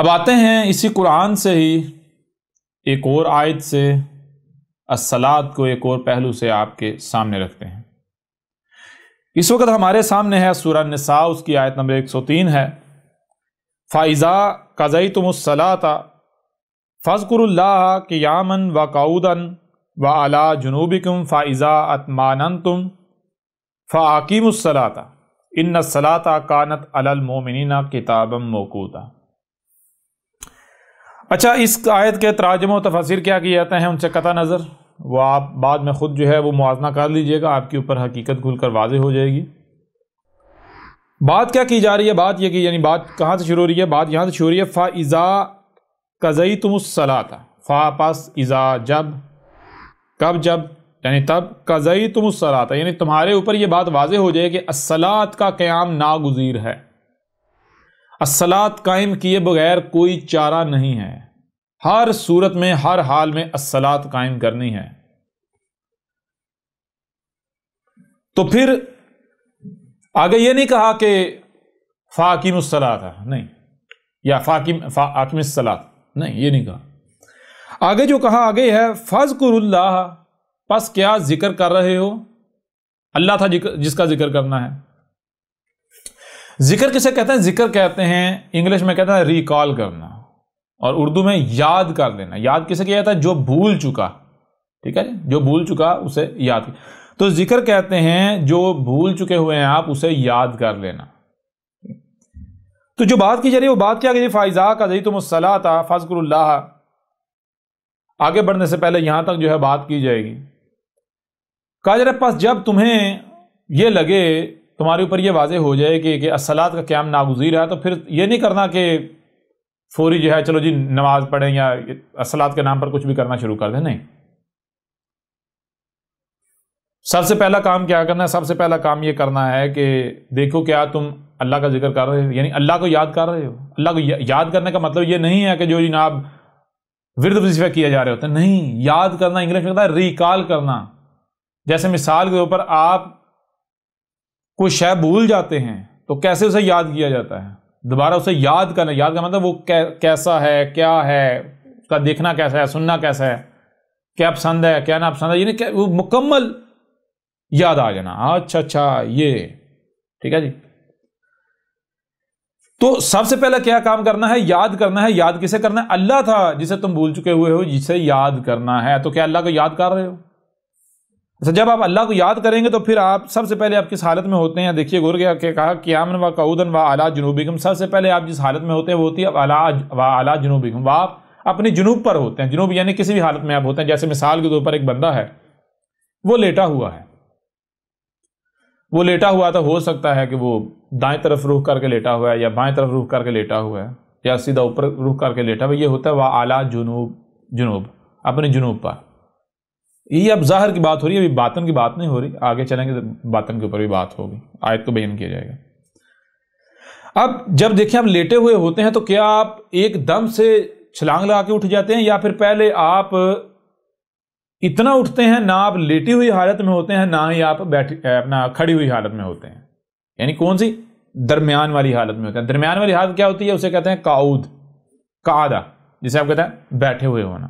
اب آتے ہیں اسی قرآن سے ہی ایک اور آیت سے الصلاۃ کو ایک اور پہلو سے آپ کے سامنے رکھتے ہیں۔ اس وقت ہمارے سامنے ہے سورہ النساء، اس کی آیت نمبر 103 ہے، فَإِذَا قَضَيْتُمُ الصَّلَاةَ فَاذْكُرُوا اللَّهَ قِيَامًا وَقُعُودًا وَعَلَىٰ جُنُوبِكُمْ فَإِذَا اطْمَأْنَنْتُمْ فَأَقِیمُوا الصَّلَاةَ إِنَّ الصَّلَاةَ كَانَتْ عَلَى الْمُؤْمِنِينَ كِتَابًا مَوْقُوتًا۔ اچھا، اس آیت کے تراجم و تفاسیر کیا کیے جاتے ہیں ان سے قطع نظر، وہ آپ بعد میں خود جو ہے وہ موازنہ کر لیجئے گا، آپ کے اوپر حقیقت کھل کر واضح ہو جائے گی۔ بات کیا کی جا رہی ہے؟ بات یہ کہ یعنی بات کہاں سے شروع ہو رہی ہے؟ بات یہاں سے شروع ہو رہی ہے فَإِذَا قَضَيْتُمُ الصَّلَاةَ، فا پس اذا جب، کب جب، یعنی تب، قَضَيْتُمُ الصَّلَاةَ یعنی تمہارے اوپر یہ بات واضح ہو جائے کہ الصلاۃ کا قیام ناگزیر ہے، الصلاۃ قائم کیے بغیر کوئی چارہ نہیں ہے، ہر صورت میں ہر حال میں الصلاۃ قائم کرنی ہے۔ تو پھر آگے یہ نہیں کہا کہ فَأَقِیمُوا الصَّلَاةَ، نہیں، یا فَأَقِیمِ الصَّلَاةَ، نہیں، یہ نہیں کہا۔ آگے جو کہا آگے ہے فَاذْكُرُوا اللَّهَ، پس کیا ذکر کر رہے ہو؟ اللہ تھا جس کا ذکر کرنا ہے۔ ذکر کسے کہتے ہیں؟ ذکر کہتے ہیں انگلش میں کہتے ہیں ریکال کرنا، اور اردو میں یاد کر لینا۔ یاد کسے کیا جاتا ہے؟ جو بھول چکا، ٹھیک ہے، جو بھول چکا اسے یاد۔ تو ذکر کہتے ہیں جو بھول چکے ہوئے ہیں آپ اسے یاد کر لینا۔ تو جو بات کی جا رہی ہے وہ بات کیا کہ فَإِذَا قَضَيْتُمُ الصَّلَاةَ فَاذْكُرُوا اللَّهَ، آگے بڑھنے سے پہلے یہاں تک جو ہے بات کی جائے گی۔ کہا جا رہا ہے پس جب تمہیں یہ لگے، تمہارے اوپر یہ واضح ہو جائے کہ الصلاۃ کا قیام ناگزیر ہے، تو پھر یہ نہیں کرنا کہ فوری جو ہے چلو جی نماز پڑھیں یا الصلاۃ کے نام پر کچھ بھی کرنا شروع کر دیں، نہیں۔ سب سے پہلا کام کیا کرنا ہے؟ سب سے پہلا کام یہ کرنا ہے کہ دیکھو کیا تم اللہ کا ذکر کر رہے ہو، یعنی اللہ کو یاد کر رہے ہو۔ اللہ کو یاد کرنے کا مطلب یہ نہیں ہے کہ جو جناب ورد وظیفہ کیے جا رہے ہوتے ہیں، نہیں، یاد کرنا انگلش میں کہتا ہے ریکال کرنا۔ جیسے مثال کے اوپر آپ کوئی شے بھول جاتے ہیں تو کیسے اسے یاد کیا جاتا ہے؟ دوبارہ اسے یاد کرنا۔ یاد کا مطلب وہ کیسا ہے، کیا ہے، اس کا دیکھنا کیسا ہے، سننا کیسا ہے، کیا پسند ہے، کیا ناپسند ہے، یعنی وہ مکمل یاد آ جانا۔ اچھا یہ ٹھیک ہے جی۔ تو سب سے پہلے کیا کام کرنا ہے؟ یاد کرنا ہے۔ یاد کسے کرنا ہے؟ اللہ تھا جسے تم بھول چکے ہوئے ہو، جسے یاد کرنا ہے۔ تو کیا اللہ کو یاد کر رہے ہو؟ اچھا، جب آپ اللہ کو یاد کریں گے تو پھر آپ سب سے پہلے آپ کس حالت میں ہوتے ہیں؟ دیکھیے غور کیا کہ کہا قیامًا وقعودًا وعلی جنوبکم، سب سے پہلے آپ جس حالت میں ہوتے ہیں وہ ہوتی ہے وعلی جنوبکم، آپ اپنی جنوب پر ہوتے ہیں۔ جنوب یعنی کسی بھی حالت میں آپ ہوتے ہیں۔ جیسے مثال کے طور پر ایک بندہ ہے، وہ لیٹا ہوا ہے، وہ لیٹا ہوا تو ہو سکتا ہے کہ وہ دائیں طرف رخ کر کے لیٹا ہوا ہے، یا بائیں طرف رخ کر کے لیٹا ہوا ہے، یا سیدھا اوپر رخ کر کے لیٹا ہوا ہے۔ یہ ہوتا ہے وعلی جنوب، اپنی جنوب پر۔ یہ اب ظاہر کی بات ہو رہی ہے، ابھی باطن کی بات نہیں ہو رہی، آگے چلیں گے تو باطن کے اوپر بھی بات ہوگی، آیت کو بیان کیا جائے گا۔ اب جب دیکھیں آپ لیٹے ہوئے ہوتے ہیں تو کیا آپ ایک دم سے چھلانگ لگا کے اٹھ جاتے ہیں، یا پھر پہلے آپ اتنا اٹھتے ہیں؟ نہ آپ لیٹی ہوئی حالت میں ہوتے ہیں، نہ ہی آپ اپنا کھڑی ہوئی حالت میں ہوتے ہیں، یعنی کون سی؟ درمیان والی حالت میں ہوتے ہیں۔ درمیان والی حالت کیا ہوتی ہے؟ اسے کہتے ہیں قعود، قعدہ، جسے آپ کہتے ہیں بیٹھے ہوئے ہونا۔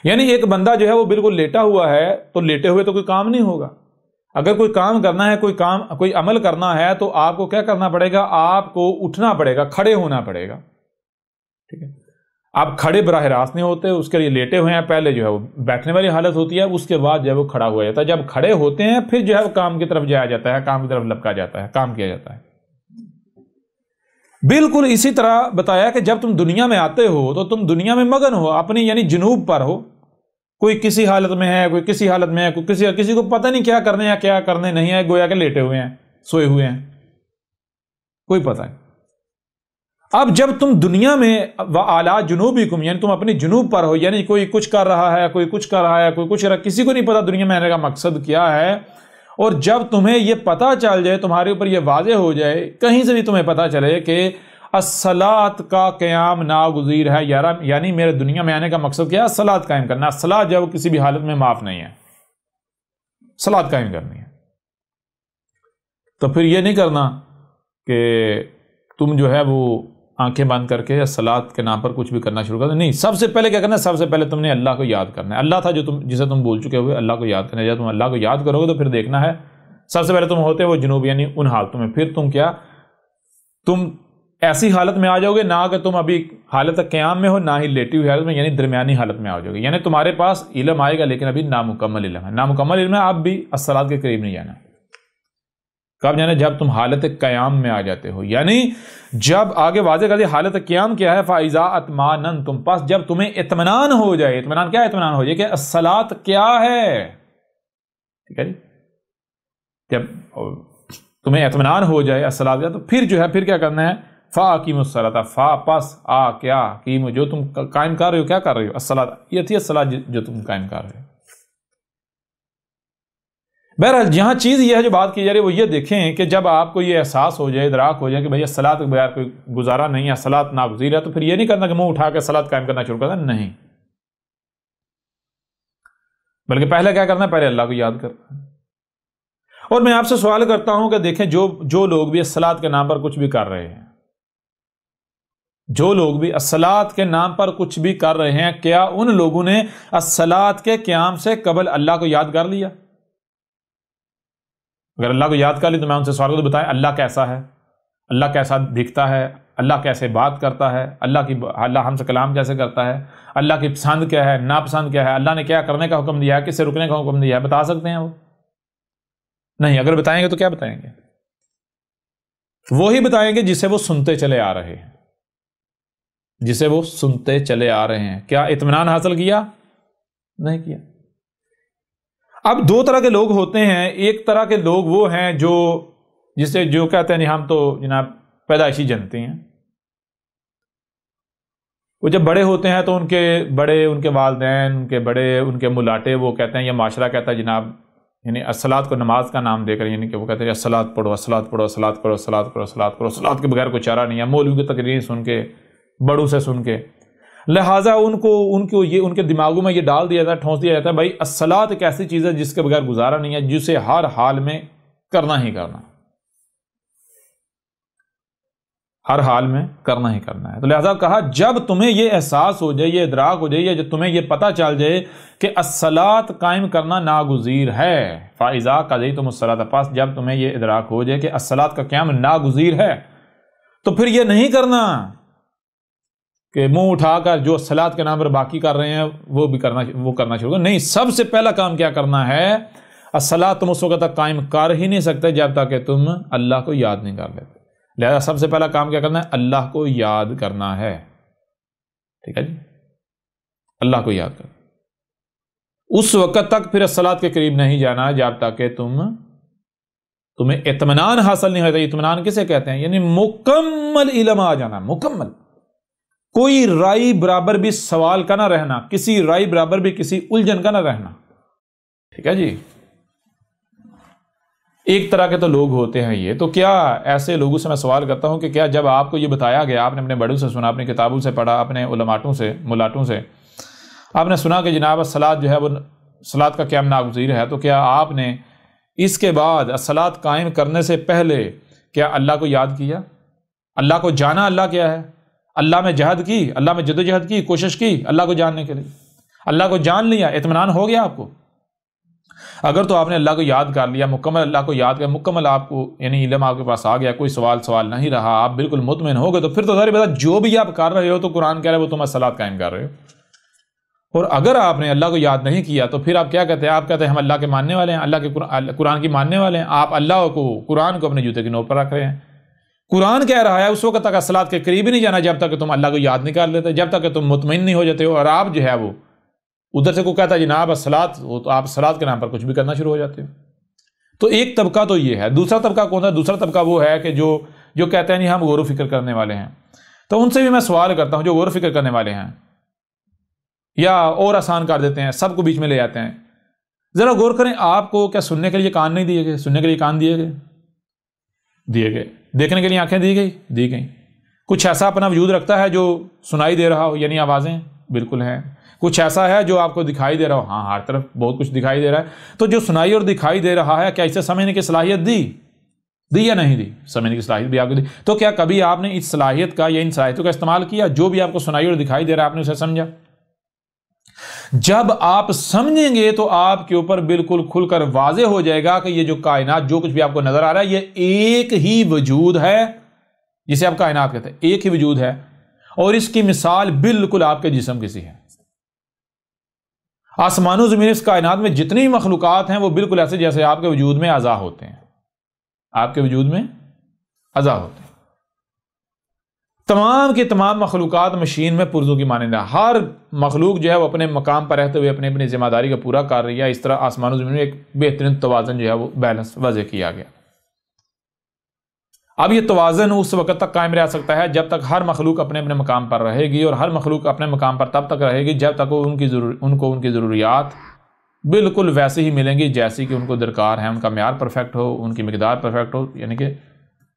یعنی ایک بندہ جو ہے وہ بالکل لیٹا ہوا ہے، تو لیٹے ہوئے تو کوئی کام نہیں ہوگا۔ اگر کوئی کام کرنا ہے، کوئی عمل کرنا ہے، تو آپ کو کیا کرنا پڑے گا؟ آپ کو اٹھنا پڑے گا، کھڑے ہونا پڑے گا، ٹھیک ہے۔ آپ کھڑے براہ راست نہیں ہوتے، اس کے لیے لیٹے ہوئے ہیں، پہلے جو ہے وہ بیٹھنے والی حالت ہوتی ہے، اس کے بعد جو ہے وہ کھڑا ہوا جاتا ہے۔ جب کھڑے ہوتے ہیں پھر جو ہے وہ کام کی طرف جایا جاتا ہے، کام کی طرف لپکا جاتا ہے، کام کیا جاتا ہے۔ بالکل اسی طرح بتایا کہ جب تم دنیا میں آتے ہو تو تم دنیا میں مگن ہو، اپنی یعنی جنوب پر ہو۔ کوئی کسی حالت میں ہے، کوئی کسی حالت میں ہے، کوئی کسی کو پتہ نہیں کیا کرنے یا کیا کرنے نہیں ہے، گویا کہ لیٹے ہوئے ہیں، سوئے ہوئے ہیں، کوئی پتہ نہیں۔ اب جب تم دنیا میں وَعَلَىٰ جُنُوبِكُمْ یعنی تم اپنی جنوب پر ہو، یعنی کوئی کچھ کر رہا ہے، کوئی کچھ کر رہا ہے، کوئی کچھ کسی کو نہیں پتا دنیا میں آنے کا مقصد کیا ہے، اور جب تمہیں یہ پتہ چل جائے، تمہارے اوپر یہ واضح ہو جائے، کہیں سے بھی تمہیں پتہ چلے کہ الصلاۃ کا قیام ناگزیر ہے، یعنی میرے دنیا میں آنے کا مقصد کیا ہے؟ الصلاۃ قائم کرنا۔ الصلاۃ جو کسی بھی حالت میں معاف نہیں ہے، الصلاۃ قائم کرنی ہے۔ تو پھر یہ نہیں کرنا کہ تم جو ہے وہ آنکھیں بند کر کے الصلاۃ کے نام پر کچھ بھی کرنا شروع کر دیں. نہیں، سب سے پہلے کیا کرنا ہے؟ سب سے پہلے تم نے اللہ کو یاد کرنا ہے. اللہ تھا جسے تم بھول چکے ہوئے، اللہ کو یاد کرنا ہے. جب تم اللہ کو یاد کرو گے تو پھر دیکھنا ہے سب سے پہلے تم ہوتے وہ جنوب، یعنی ان حالتوں میں. پھر تم ایسی حالت میں آ جاؤ گے نہ کہ تم ابھی حالت قیام میں ہو، نہ ہی لیٹی ہوئی حالت میں، یعنی درمیانی حالت میں آ جاؤ گے. یعنی تمہارے پاس علم آئے گا لیکن ابھی نامکمل علم ہے. نامکمل علم ہے، اب بھی الصلاۃ کے قریب نہیں جانا. کب جانا؟ جب تم حالت قیام میں آ جاتے ہو. یعنی جب آگے واضح کر دیا حالت قیام کیا ہے، فَإِذَا أَطْمَأْنَنْتُمْ، پس جب تمہیں اطمینان ہو جائے. اطمینان کیا ہے؟ اطمینان ہو جائے کہ الصلاۃ کیا ہے. ٹھیک ہے جی، جب تمہیں اطمینان ہو جائے الصلاۃ کا، تو پھر جو ہے پھر کیا کرنا ہے؟ فَأَقِیمُوا الصَّلَاةَ، فا پس آ کیا قیم، جو تم قائم کر رہے ہو. کیا کر رہے ہو؟ الصلاۃ. یہ تھی الصلاۃ جو تم قائم کر رہے ہو. بہرحال یہاں چیز یہ ہے جو بات کی جا رہی ہے وہ یہ دیکھیں کہ جب آپ کو یہ احساس ہو جائے، ادراک ہو جائے کہ بھئی الصلاۃ کے بغیر کوئی گزارا نہیں ہے، الصلاۃ ناگزیر ہے، تو پھر یہ نہیں کرنا کہ منہ اٹھا کے الصلاۃ قائم کرنا شروع کرنا. نہیں، بلکہ پہلے کیا کرنا ہے؟ پہلے اللہ کو یاد کرنا ہے. اور میں آپ سے سوال کرتا ہوں کہ دیکھیں جو لوگ بھی الصلاۃ کے نام پر کچھ بھی کر رہے ہیں، جو لوگ بھی الصلاۃ کے نام پر کچھ بھی کر رہے ہیں، کیا ان لوگوں نے الصلاۃ کے قیام سے قبل اللہ کو یاد کر لیا؟ اگر اللہ کو یاد کر لی تو میں ان سے سوال کرتا ہوں، بتائیں اللہ کیسا ہے؟ اللہ کیسا دکھتا ہے؟ اللہ کیسے بات کرتا ہے؟ اللہ ہم سے کلام کیسے کرتا ہے؟ اللہ کی پسند کیا ہے، ناپسند کیا ہے؟ اللہ نے کیا کرنے کا حکم دیا ہے، کس سے رکنے کا حکم دیا ہے؟ بتا سکتے ہیں وہ؟ نہیں. اگر بتائیں گے تو کیا بتائیں گے؟ وہی بتائیں گے جسے وہ سنتے چلے آ رہے ہیں، جسے وہ سنتے چلے آ رہے ہیں. کیا اطمینان حاصل کیا؟ نہیں کیا. اب دو طرح کے لوگ ہوتے ہیں. ایک طرح کے لوگ وہ ہیں جو کہتے ہیں ہم تو جناب پیدائشی جنتی ہیں. وہ جب بڑے ہوتے ہیں تو ان کے والدین، ان کے بڑے، ان کے ملاٹے وہ کہتے ہیں، یہ معاشرہ کہتا ہے جناب، یعنی الصلاۃ کو نماز کا نام دے کر، یعنی کہ وہ کہتے ہیں الصلاۃ پڑھو، الصلاۃ پڑھو، الصلاۃ کرو، الصلاۃ کرو، الصلاۃ کرو، الصلاۃ کے بغیر کوئی چارہ نہیں ہے. مولوی کی تقریر سن کے، بڑوں سے سن کے، لہٰذا ان کے دماغوں میں یہ ڈال دیا جاتا ہے، ٹھونس دیا جاتا ہے بھائی الصلاۃ ایک ایسی چیز ہے جس کے بغیر گزارا نہیں ہے، جسے ہر حال میں کرنا ہی کرنا، ہر حال میں کرنا ہی کرنا ہے. تو لہٰذا کہا جب تمہیں یہ احساس ہو جائے، یہ ادراک ہو جائے، یا جب تمہیں یہ پتہ چل جائے کہ الصلاۃ قائم کرنا ناگزیر ہے، فَإِذَا قَضَيْتُمُ الصَّلَاةَ، پس جب تمہیں یہ ادراک ہو جائے کہ الصلاۃ کا قیام ناگزیر ہے، تو پھر یہ نہیں کرنا کہ منہ اٹھا کر جو الصلاۃ کے نام پر باقی کر رہے ہیں وہ کرنا شروع کرنا. نہیں، سب سے پہلا کام کیا کرنا ہے؟ الصلاۃ تم اس وقت تک قائم کر ہی نہیں سکتے جب تک کہ تم اللہ کو یاد نہیں کر لیتے. لہذا سب سے پہلا کام کیا کرنا ہے؟ اللہ کو یاد کرنا ہے. ٹھیک ہے جی، اللہ کو یاد کرنا. اس وقت تک پھر الصلاۃ کے قریب نہیں جانا جب تک کہ تمہیں اطمینان حاصل نہیں ہوتا. اطمینان کسے کہتے ہیں؟ یعنی مکمل علم آ جانا، مکمل، کوئی رائی برابر بھی سوال کا نہ رہنا، کسی رائی برابر بھی کسی الجھن کا نہ رہنا. ٹھیک ہے جی. ایک طرح کے تو لوگ ہوتے ہیں یہ. تو کیا ایسے لوگوں سے میں سوال کرتا ہوں کہ کیا جب آپ کو یہ بتایا گیا، آپ نے اپنے بڑوں سے سنا، اپنی کتابوں سے پڑھا، اپنے علماءوں سے، ملاٹوں سے آپ نے سنا کہ جناب الصلاۃ جو ہے وہ صلاۃ کا قیام ناگزیر ہے، تو کیا آپ نے اس کے بعد الصلاۃ قائم کرنے سے پہلے کیا اللہ کو یاد کیا؟ اللہ کو جانا اللہ کیا ہے؟ اللہ میں جہد کی، اللہ میں جدوجہد کی، کوشش کی اللہ کو جاننے کے لیے. اللہ کو جان لیا، اطمینان ہو گیا آپ کو. اگر تو آپ نے اللہ کو یاد کر لیا، مکمل اللہ کو یاد کر، مکمل آپ کو یعنی علم آپ کے پاس آ گیا، کوئی سوال نہیں رہا، آپ بالکل مطمئن ہو گئے، تو پھر تو ظاہر بات جو بھی آپ کر رہے ہو تو قرآن کہہ رہے وہ تم الصلاۃ قائم کر رہے ہو. اور اگر آپ نے اللہ کو یاد نہیں کیا تو پھر آپ کیا کہتے ہیں؟ آپ کہتے ہیں ہم اللہ کے ماننے والے ہیں، اللہ کے قرآن کی ماننے والے ہیں. آپ اللہ کو، قرآن کو اپنے جوتے کی نوک پر رکھ رہے ہیں. قرآن کہہ رہا ہے اس وقت تک الصلاۃ کے قریب ہی نہیں جانا جب تک کہ تم اللہ کو یاد نہیں کر لیتے، جب تک کہ تم مطمئن نہیں ہو جاتے ہو. اور آپ جو ہے وہ ادھر سے کو کہتا ہے جناب الصلاۃ، وہ تو آپ الصلاۃ کے نام پر کچھ بھی کرنا شروع ہو جاتے ہو. تو ایک طبقہ تو یہ ہے. دوسرا طبقہ کون ہے؟ دوسرا طبقہ وہ ہے کہ جو کہتے ہیں نہیں ہم غور و فکر کرنے والے ہیں. تو ان سے بھی میں سوال کرتا ہوں جو غور و فکر کرنے والے ہیں یا اور آسان کر دیتے ہیں، سب کو بیچ میں لے جاتے ہیں، ذرا غور کریں، آپ کو کیا سننے کے لیے کان نہیں دیے گئے؟ سننے کے لیے کان دیے گئے. دیکھنے کے لیے آنکھیں دی گئیں. کچھ ایسا اپنا وجود رکھتا ہے جو سنائی دے رہا ہو، یعنی آوازیں بالکل ہیں. کچھ ایسا ہے جو آپ کو دکھائی دے رہا ہو، ہاں ہر طرف بہت کچھ دکھائی دے رہا ہے. تو جو سنائی اور دکھائی دے رہا ہے، کیا اسے سمجھنے کی صلاحیت دی؟ دی یا نہیں دی؟ سمجھنے کی صلاحیت بھی آپ کو دی. تو کیا کبھی آپ نے اس صلاحیت کا یا ان صلاحیتوں کا استعمال کیا؟ جو بھی آپ کو سنائی اور دکھائی دے رہا ہے آپ نے اسے سمجھا؟ جب آپ سمجھیں گے تو آپ کے اوپر بالکل کھل کر واضح ہو جائے گا کہ یہ جو کائنات، جو کچھ بھی آپ کو نظر آ رہا ہے، یہ ایک ہی وجود ہے جسے آپ کائنات کہتے ہیں. ایک ہی وجود ہے اور اس کی مثال بالکل آپ کے جسم کی سی ہے. آسمان و زمین، اس کائنات میں جتنی مخلوقات ہیں وہ بالکل ایسے جیسے آپ کے وجود میں اعضاء ہوتے ہیں. آپ کے وجود میں اعضاء ہوتے ہیں. تمام کی تمام مخلوقات مشین میں پرزوں کی مانند ہے. ہر مخلوق جو ہے وہ اپنے مقام پر رہتے ہوئے اپنی اپنی ذمہ داری کا پورا کر رہی ہے. اس طرح آسمان و زمین میں ایک بہترین توازن جو ہے وہ بیلنس وضع کیا گیا. اب یہ توازن اس وقت تک قائم رہ سکتا ہے جب تک ہر مخلوق اپنے اپنے مقام پر رہے گی، اور ہر مخلوق اپنے مقام پر تب تک رہے گی جب تک ان کو ان کی ضروریات بالکل ویسے ہی ملیں گی جیسی کہ ان کو درکار ہے. ان کا معیار پرفیکٹ ہو، ان کی مقدار پرفیکٹ ہو، یعنی کہ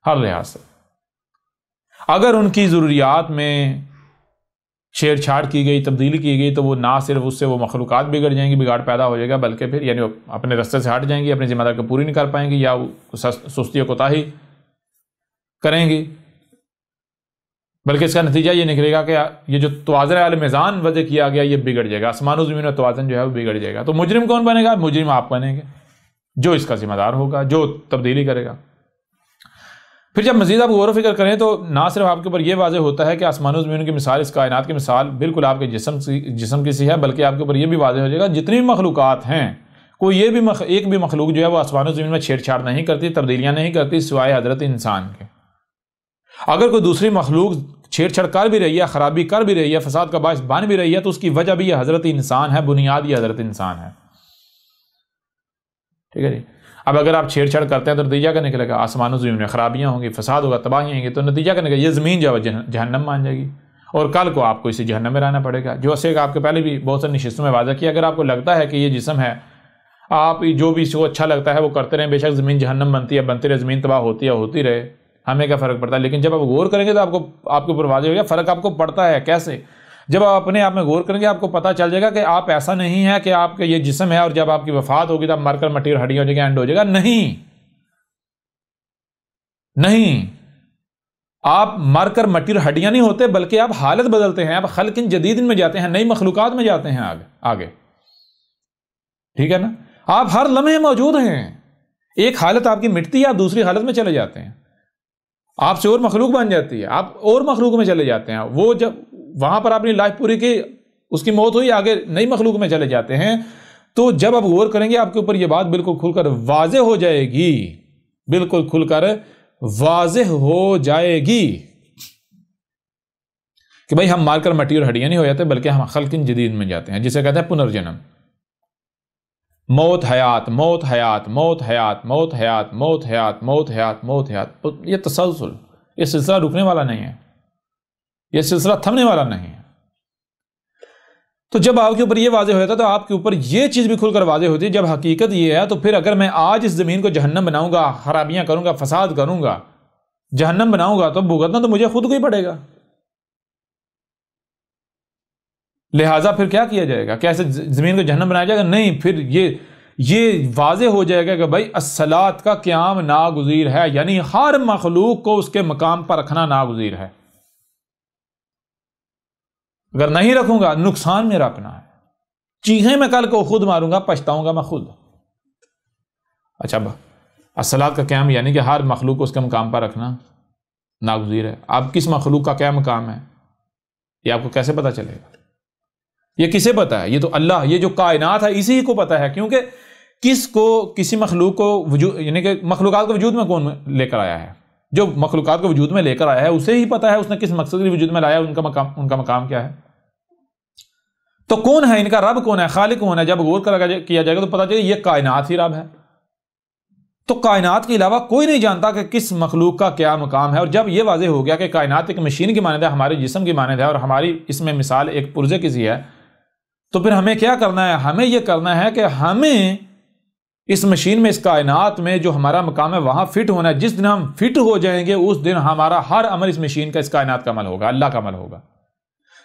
ہر لحاظ سے. اگر ان کی ضروریات میں چھیڑ چھاڑ کی گئی، تبدیلی کی گئی، تو وہ نہ صرف اس سے وہ مخلوقات بگڑ جائیں گی، بگاڑ پیدا ہو جائے گا، بلکہ پھر یعنی اپنے راستے سے ہٹ جائیں گی، اپنی ذمہ داری کو پوری نہیں کر پائیں گی، یا سستی و کوتاہی کریں گی. بلکہ اس کا نتیجہ یہ نکلے گا کہ یہ جو توازن عالم میزان وضع کیا گیا یہ بگڑ جائے گا. آسمان و زمین میں توازن جو ہے وہ بگڑ جائے گا. تو مجرم کون بنے گا؟ مجرم آپ بنیں گے، جو اس کا ذمہ دار ہوگا، جو تبدیلی کرے گا. پھر جب مزید آپ غور و فکر کریں تو نہ صرف آپ کے اوپر یہ واضح ہوتا ہے کہ آسمان و زمین کی مثال، اس کائنات کی مثال بالکل آپ کے جسم کی سی ہے، بلکہ آپ کے اوپر یہ بھی واضح ہو جائے گا جتنی بھی مخلوقات ہیں، کوئی ایک بھی مخلوق جو ہے وہ آسمان و زمین میں چھیڑ چھاڑ نہیں کرتی، تبدیلیاں نہیں کرتی، سوائے حضرت انسان کے. اگر کوئی دوسری مخلوق چھیڑ چھاڑ کر بھی رہی ہے، خرابی کر بھی رہی ہے، فساد کا باعث بن بھی رہی ہے، تو اس کی وجہ بھی یہ حضرت انسان ہے، بنیاد یہ حضرت انسان ہے. ٹھیک ہے جی. اب اگر آپ چھیڑ چھاڑ کرتے ہیں تو نتیجہ کیا نکلے گا؟ آسمان و زمین میں خرابیاں ہوں گی، فساد ہوگا، تباہی ہوں گی، تو نتیجہ کیا نکلے گا؟ یہ زمین جو ہے جہنم مان جائے گی، اور کل کو آپ کو اسی جہنم میں رہنا پڑے گا. جو اسے آپ کے پہلے بھی بہت ساری نشستوں میں واضح کیا، اگر آپ کو لگتا ہے کہ یہ جسم ہے، آپ جو بھی اس کو اچھا لگتا ہے وہ کرتے رہیں، بے شک زمین جہنم بنتی ہے، بنتی رہے، زمین تباہ ہوتی ہے، ہوتی رہے، ہمیں کیا فرق پڑتا ہے. لیکن جب آپ غور کریں گے تو آپ کے اوپر واضح ہو گیا فرق آپ کو پڑتا ہے کیسے. جب آپ اپنے آپ میں غور کریں گے آپ کو پتہ چل جائے گا کہ آپ ایسا نہیں ہے کہ آپ کا یہ جسم ہے اور جب آپ کی وفات ہوگی تو آپ مر کر مٹی اور ہڈیاں ہو جائے گا، اینڈ ہو جائے گا. نہیں، آپ مر کر مٹی اور ہڈیاں نہیں ہوتے، بلکہ آپ حالت بدلتے ہیں، آپ خلق جدید میں جاتے ہیں، نئی مخلوقات میں جاتے ہیں آگے. ٹھیک ہے نا. آپ ہر لمحے موجود ہیں. ایک حالت آپ کی مٹتی ہے، آپ دوسری حالت میں چلے جاتے ہیں، آپ سے اور مخلوق بن جاتی ہے، آپ اور مخلوق میں چلے جاتے ہیں. وہ جب وہاں پر اپنی لائف پوری کی، اس کی موت ہوئی، آگے نئی مخلوق میں چلے جاتے ہیں. تو جب آپ غور کریں گے آپ کے اوپر یہ بات بالکل کھل کر واضح ہو جائے گی، بالکل کھل کر واضح ہو جائے گی کہ بھائی ہم مار کر مٹی اور ہڈیاں نہیں ہو جاتے، بلکہ ہم خلق جدید میں جاتے ہیں، جسے کہتے ہیں پنرجنم. موت حیات، موت حیات، موت حیات، موت حیات، موت حیات، موت حیات، موت حیات. یہ تسلسل، یہ سلسلہ رکنے والا نہیں ہے، یہ سلسلہ تھمنے والا نہیں ہے. تو جب آپ کے اوپر یہ واضح ہو جاتا ہے تو آپ کے اوپر یہ چیز بھی کھل کر واضح ہوتی ہے. جب حقیقت یہ ہے تو پھر اگر میں آج اس زمین کو جہنم بناؤں گا، خرابیاں کروں گا، فساد کروں گا، جہنم بناؤں گا، تو بھگتنا تو مجھے خود کو ہی پڑے گا. لہٰذا پھر کیا کیا جائے گا؟ کیسے زمین کو جہنم بنایا جائے گا؟ نہیں، پھر یہ واضح ہو جائے گا کہ بھائی الصلاۃ کا قیام ناگزیر ہے، یعنی ہر مخلوق کو اس کے مقام پر رکھنا ناگزیر ہے. اگر نہیں رکھوں گا نقصان میرا اپنا ہے، چیخیں میں کل کو خود ماروں گا، پچھتاؤں گا میں خود. اچھا، الصلاۃ کا قیام یعنی کہ ہر مخلوق کو اس کے مقام پر رکھنا ناگزیر ہے. اب کس مخلوق کا کیا مقام ہے یہ آپ کو کیسے پتا چلے گا؟ یہ کسے پتا ہے؟ یہ تو اللہ، یہ جو کائنات ہے اسی کو پتا ہے. کیونکہ کسی مخلوق کو وجود، یعنی کہ مخلوقات کو وجود میں کون لے کر آیا ہے؟ جو مخلوقات کو وجود میں لے کر آیا ہے اسے ہی پتا ہے اس نے کس مقصد کے وجود میں لایا، ان کا مقام کیا ہے. تو کون ہے ان کا رب، کون ہے خالق، کون ہے؟ جب غور کیا جائے گا تو پتا چلے یہ کائنات ہی رب ہے. تو کائنات کے علاوہ کوئی نہیں جانتا کہ کس مخلوق کا کیا مقام ہے. اور جب یہ واضح ہو گیا کہ کائنات ایک مشین کی مانند ہے، ہمارے جسم کی مانند ہے، اور ہماری اس میں مثال ایک پرزے کی سی ہے، تو پھر ہمیں کیا کرنا ہے؟ ہمیں یہ کرنا ہے کہ ہمیں اس مشین میں، اس کائنات میں جو ہمارا مقام ہے وہاں فٹ ہونا ہے. جس دن ہم فٹ ہو جائیں گے اس دن ہمارا ہر عمل اس مشین کا، اس کائنات کا عمل ہوگا، اللہ کا عمل ہوگا.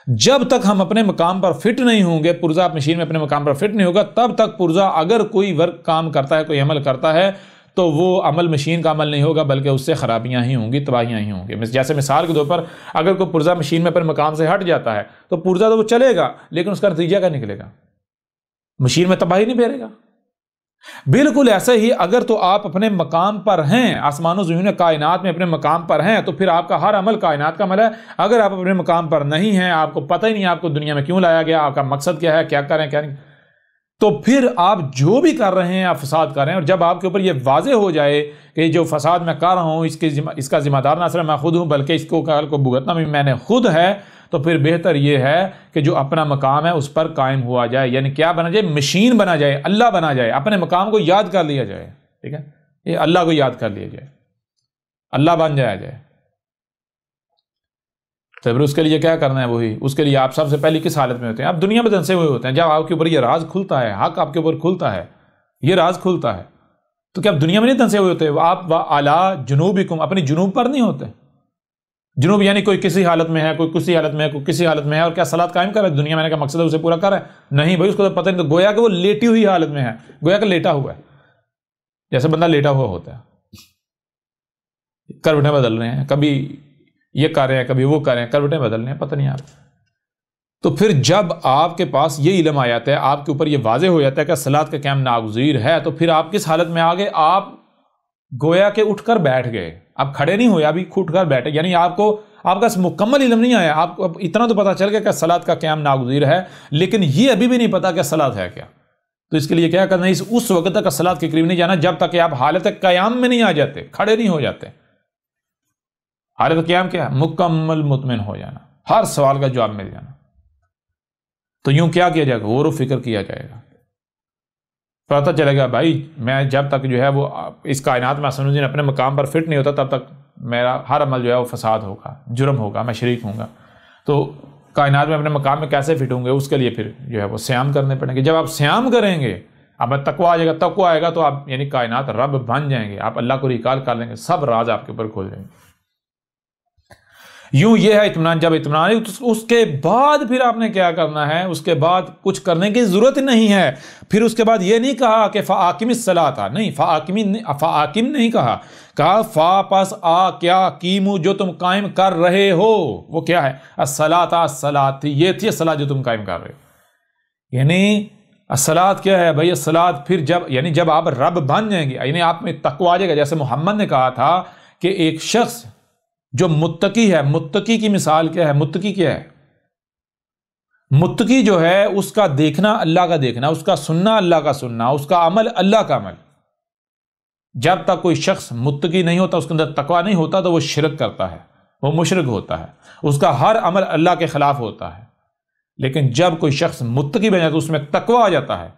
جب تک ہم اپنے مقام پر فٹ نہیں ہوں گے، پرزہ مشین میں اپنے مقام پر فٹ نہیں ہوگا، تب تک پرزہ اگر کوئی ورک کام کرتا ہے، کوئی عمل کرتا ہے، تو وہ عمل مشین کا عمل نہیں ہوگا بلکہ اس سے خرابیاں ہی ہوں گی، تباہیاں ہی ہوں گی۔ جیسے مثال کے طور پر اگر کوئی پرزہ مشین میں اپنے مقام سے ہٹ جاتا ہے تو پرزہ تو وہ چلے گا لیکن اس کا نتیجہ کیا نکلے گا؟ مشین میں تباہی نہیں پھیرے گا۔ بالکل ایسے ہی اگر تو آپ اپنے مقام پر ہیں، آسمان و زمین کائنات میں اپنے مقام پر ہیں، تو پھر آپ کا ہر عمل کائنات کا عمل ہے۔ اگر آپ اپنے مقام پر نہیں ہیں، آپ کو پتہ ہی نہیں آپ کو دنیا میں کیوں لایا گیا، آپ کا مقصد کیا ہے، کیا کریں کیا نہیں، تو پھر آپ جو بھی کر رہے ہیں آپ فساد کر رہے ہیں۔ اور جب آپ کے اوپر یہ واضح ہو جائے کہ جو فساد میں کر رہا ہوں اس کا ذمہ دار نہ صرف میں خود ہوں بلکہ اس کو کل کو بھگتنا بھی میں نے خود ہے، تو پھر بہتر یہ ہے کہ جو اپنا مقام ہے اس پر قائم ہوا جائے، یعنی کیا بنا جائے؟ مشین بنا جائے، اللہ بنا جائے، اپنے مقام کو یاد کر لیا جائے، ٹھیک ہے، یہ اللہ کو یاد کر لیا جائے، اللہ بن جایا جائے۔ تو پھر اس کے لیے کیا کرنا ہے؟ وہی اس کے لیے آپ سب سے پہلے کس حالت میں ہوتے ہیں؟ آپ دنیا میں دھنسے ہوئے ہوتے ہیں۔ جب آپ کے اوپر یہ راز کھلتا ہے، حق آپ کے اوپر کھلتا ہے، یہ راز کھلتا ہے، تو کیا آپ دنیا میں نہیں دھنسے ہوئے ہوتے؟ آپ اعلیٰ جنوبکم، اپنی جنوب پر نہیں ہوتے؟ جنوب یعنی کوئی کسی حالت میں ہے، کوئی کسی حالت میں ہے، کوئی کسی حالت میں ہے، اور کیا صلاۃ قائم کر رہا ہے؟ دنیا میں نے کا مقصد ہے اسے پورا کر رہا ہے؟ نہیں بھائی، اس کو تو پتہ نہیں، تو گویا کہ وہ لیٹی ہوئی حالت میں ہے، گویا کہ لیٹا ہوا ہے، جیسے بندہ لیٹا ہوا ہوتا ہے، کروٹیں بدل رہے ہیں، کبھی یہ کر رہے ہیں کبھی وہ کر رہے ہیں، کروٹیں بدل رہے ہیں، پتہ نہیں آپ۔ تو پھر جب آپ کے پاس یہ علم آ جاتا ہے، آپ کے اوپر یہ واضح ہو جاتا ہے کہ صلاۃ کا قیام ناگزیر ہے، تو پھر آپ کس حالت میں آ گئے؟ آپ گویا کہ اٹھ کر بیٹھ گئے، آپ کھڑے نہیں ہوئے، ابھی اٹھ کر بیٹھے، یعنی آپ کا مکمل علم نہیں آیا، آپ کو اتنا تو پتا چل گیا کہ صلاۃ کا قیام ناگزیر ہے، لیکن یہ ابھی بھی نہیں پتا کہ صلاۃ ہے کیا۔ تو اس کے لیے کیا کرنا ہے؟ اس وقت تک صلاۃ کے قریب نہیں جانا جب تک کہ آپ حالت قیام میں نہیں آ جاتے، کھڑے نہیں ہو جاتے۔ حالت قیام کیا ہے؟ مکمل مطمئن ہو جانا، ہر سوال کا جواب مل جانا۔ تو یوں کیا کیا جائے گا؟ غور و فکر کیا جائے گا، پتہ چلے گا بھائی میں جب تک جو ہے وہ اس کائنات میں آسمان و زمین اپنے مقام پر فٹ نہیں ہوتا تب تک میرا ہر عمل جو ہے وہ فساد ہوگا، جرم ہوگا، میں شریک ہوں گا۔ تو کائنات میں اپنے مقام میں کیسے فٹ ہوں گے؟ اس کے لیے پھر جو ہے وہ صیام کرنے پڑیں گے۔ جب آپ صیام کریں گے، اب تقویٰ آ جائے گا، تقویٰ آئے گا تو آپ یعنی کائنات رب بن جائیں گے، آپ اللہ کو ریکال کر لیں گے، سب راز آپ کے اوپر کھول جائیں گے۔ یوں یہ ہے اطمینان۔ جب اطمینان ہے اس کے بعد پھر آپ نے کیا کرنا ہے؟ اس کے بعد کچھ کرنے کی ضرورت نہیں ہے۔ پھر اس کے بعد یہ نہیں کہا کہ فَآقِمِ الصَّلَاةَ، نہیں، فَآقِم نہیں کہا فا پس آ کیا کیمو جو تم قائم کر رہے ہو، وہ کیا ہے؟ الصلاۃ، یہ تھی الصلاۃ جو تم قائم کر رہے ہو۔ یعنی الصلاۃ کیا ہے بھائی؟ الصلاۃ پھر جب آپ رب بن جائیں گے، یعنی آپ میں تقویٰ آ جائے گا۔ جیسے محمد نے کہا تھا کہ ایک شخص جو متقی ہے، متقی کی مثال کیا ہے؟ متقی کیا ہے؟ متقی جو ہے اس کا دیکھنا اللہ کا دیکھنا، اس کا سننا اللہ کا سننا، اس کا عمل اللہ کا عمل۔ جب تک کوئی شخص متقی نہیں ہوتا، اس کے اندر تقویٰ نہیں ہوتا، تو وہ شرک کرتا ہے، وہ مشرک ہوتا ہے، اس کا ہر عمل اللہ کے خلاف ہوتا ہے۔ لیکن جب کوئی شخص متقی بن جاتا ہے، اس میں تقویٰ آ جاتا ہے،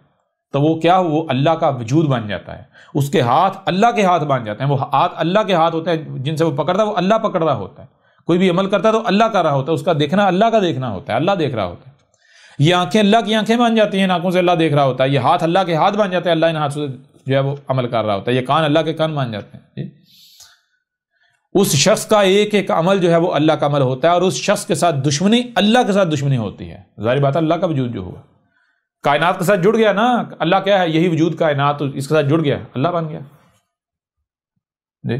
تو وہ کیا؟ وہ اللہ کا وجود بن جاتا ہے، اس کے ہاتھ اللہ کے ہاتھ بن جاتے ہیں، وہ ہاتھ اللہ کے ہاتھ ہوتے ہیں جن سے وہ پکڑتا ہے، وہ اللہ پکڑ رہا ہوتا ہے۔ کوئی بھی عمل کرتا ہے تو اللہ کر رہا ہوتا ہے، اس کا دیکھنا اللہ کا دیکھنا ہوتا ہے، اللہ دیکھ رہا ہوتا ہے۔ یہ آنکھیں اللہ کی آنکھیں بن جاتی ہیں، آنکھوں سے اللہ دیکھ رہا ہوتا ہے۔ یہ ہاتھ اللہ کے ہاتھ بن جاتے ہیں، اللہ ان ہاتھوں سے جو ہے وہ عمل کر رہا ہوتا ہے۔ یہ کان اللہ کے کان بن جاتے ہیں۔ اس شخص کا ایک ایک عمل جو ہے وہ اللہ کا عمل ہوتا ہے، اور اس شخص کے ساتھ دشمنی اللہ کے ساتھ دشمنی ہوتی ہے۔ ظاہر بات ہے اللہ کا وجود جو ہوا کائنات کے ساتھ جڑ گیا نا، اللہ کیا ہے؟ یہی وجود کائنات، اس کے ساتھ جڑ گیا، اللہ بن گیا جی۔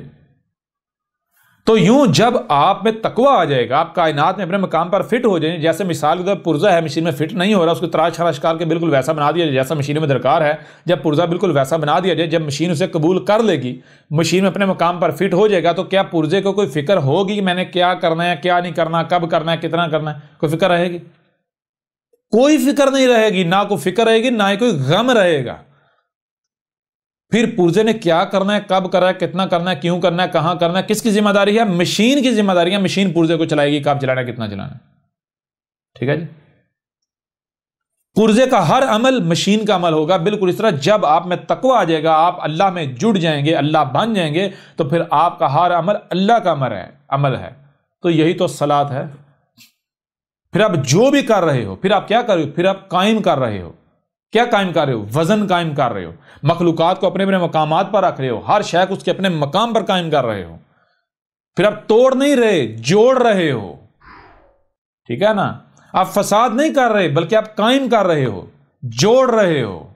تو یوں جب آپ میں تقویٰ آ جائے گا، آپ کائنات میں اپنے مقام پر فٹ ہو جائیں۔ جیسے مثال کے طور پر پرزہ ہے، مشین میں فٹ نہیں ہو رہا، اس کو تراش خراش کر کے بالکل ویسا بنا دیا جیسا مشین میں درکار ہے۔ جب پرزہ بالکل ویسا بنا دیا جائے، جب مشین اسے قبول کر لے گی، مشین میں اپنے مقام پر فٹ ہو جائے گا، تو کیا پرزے کو کوئی فکر ہوگی کہ میں نے کیا کرنا ہے، کیا نہیں کرنا، کب کرنا ہے، کتنا کرنا ہے؟ کوئی فکر رہے گی؟ کوئی فکر نہیں رہے گی، نہ کوئی فکر رہے گی، نہ ہی کوئی غم رہے گا۔ پھر پرزے نے کیا کرنا ہے، کب کرنا ہے، کتنا کرنا ہے، کیوں کرنا ہے، کہاں کرنا ہے، کس کی ذمہ داری ہے؟ مشین کی ذمہ داری ہے۔ مشین پرزے کو چلائے گی، کب چلانا ہے، کتنا چلانا ہے، ٹھیک ہے جی۔ پرزے کا ہر عمل مشین کا عمل ہوگا۔ بالکل اس طرح جب آپ میں تقویٰ آ جائے گا، آپ اللہ میں جڑ جائیں گے، اللہ بن جائیں گے، تو پھر آپ کا ہر عمل اللہ کا عمل ہے۔ تو یہی تو صلاۃ ہے۔ پھر آپ جو بھی کر رہے ہو، پھر آپ کیا کر رہے ہو؟ پھر آپ قائم کر رہے ہو۔ کیا قائم کر رہے ہو؟ وزن قائم کر رہے ہو، مخلوقات کو اپنے اپنے مقامات پر رکھ رہے ہو، ہر شے کو اس کے اپنے مقام پر قائم کر رہے ہو۔ پھر آپ توڑ نہیں رہے، جوڑ رہے ہو، ٹھیک ہے نا؟ آپ فساد نہیں کر رہے بلکہ آپ قائم کر رہے ہو، جوڑ رہے ہو،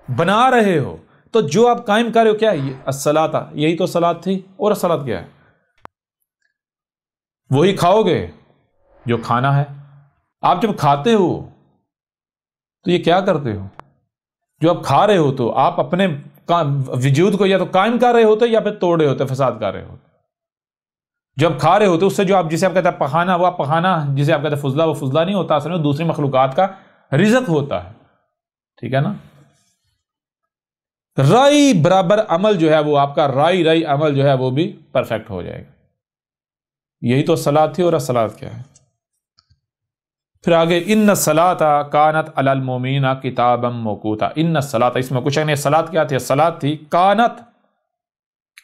بنا رہے ہو۔ تو جو آپ قائم کر رہے ہو کیا ہے؟ یہ الصلاۃ، یہی تو صلاۃ تھی. اور الصلاۃ کیا ہے؟ وہی کھاؤ گے جو کھانا ہے. آپ جب کھاتے ہو تو یہ کیا کرتے ہو؟ جو آپ کھا رہے ہو تو آپ اپنے وجود کو یا تو قائم کر رہے ہوتے یا پھر توڑ رہے ہوتے، فساد کر رہے ہوتے. جب کھا رہے ہوتے اس سے جو آپ جسے آپ کہتے ہیں پخانا، وہ پخانا جسے آپ کہتے ہیں فضلہ، وہ فضلہ نہیں ہوتا، اصل میں دوسری مخلوقات کا رزق ہوتا ہے. ٹھیک ہے نا؟ رائی برابر عمل جو ہے وہ آپ کا رائی عمل جو ہے وہ بھی پرفیکٹ ہو جائے گا. یہی تو صلاۃ تھی. اور الصلاۃ کیا ہے؟ پھر آگے ان الصلاۃ کانت علی المؤمنین کتابا موقوتا. ان الصلاۃ، اس میں کچھ نہیں. صلاۃ کیا تھی؟ صلاۃ تھی کانت،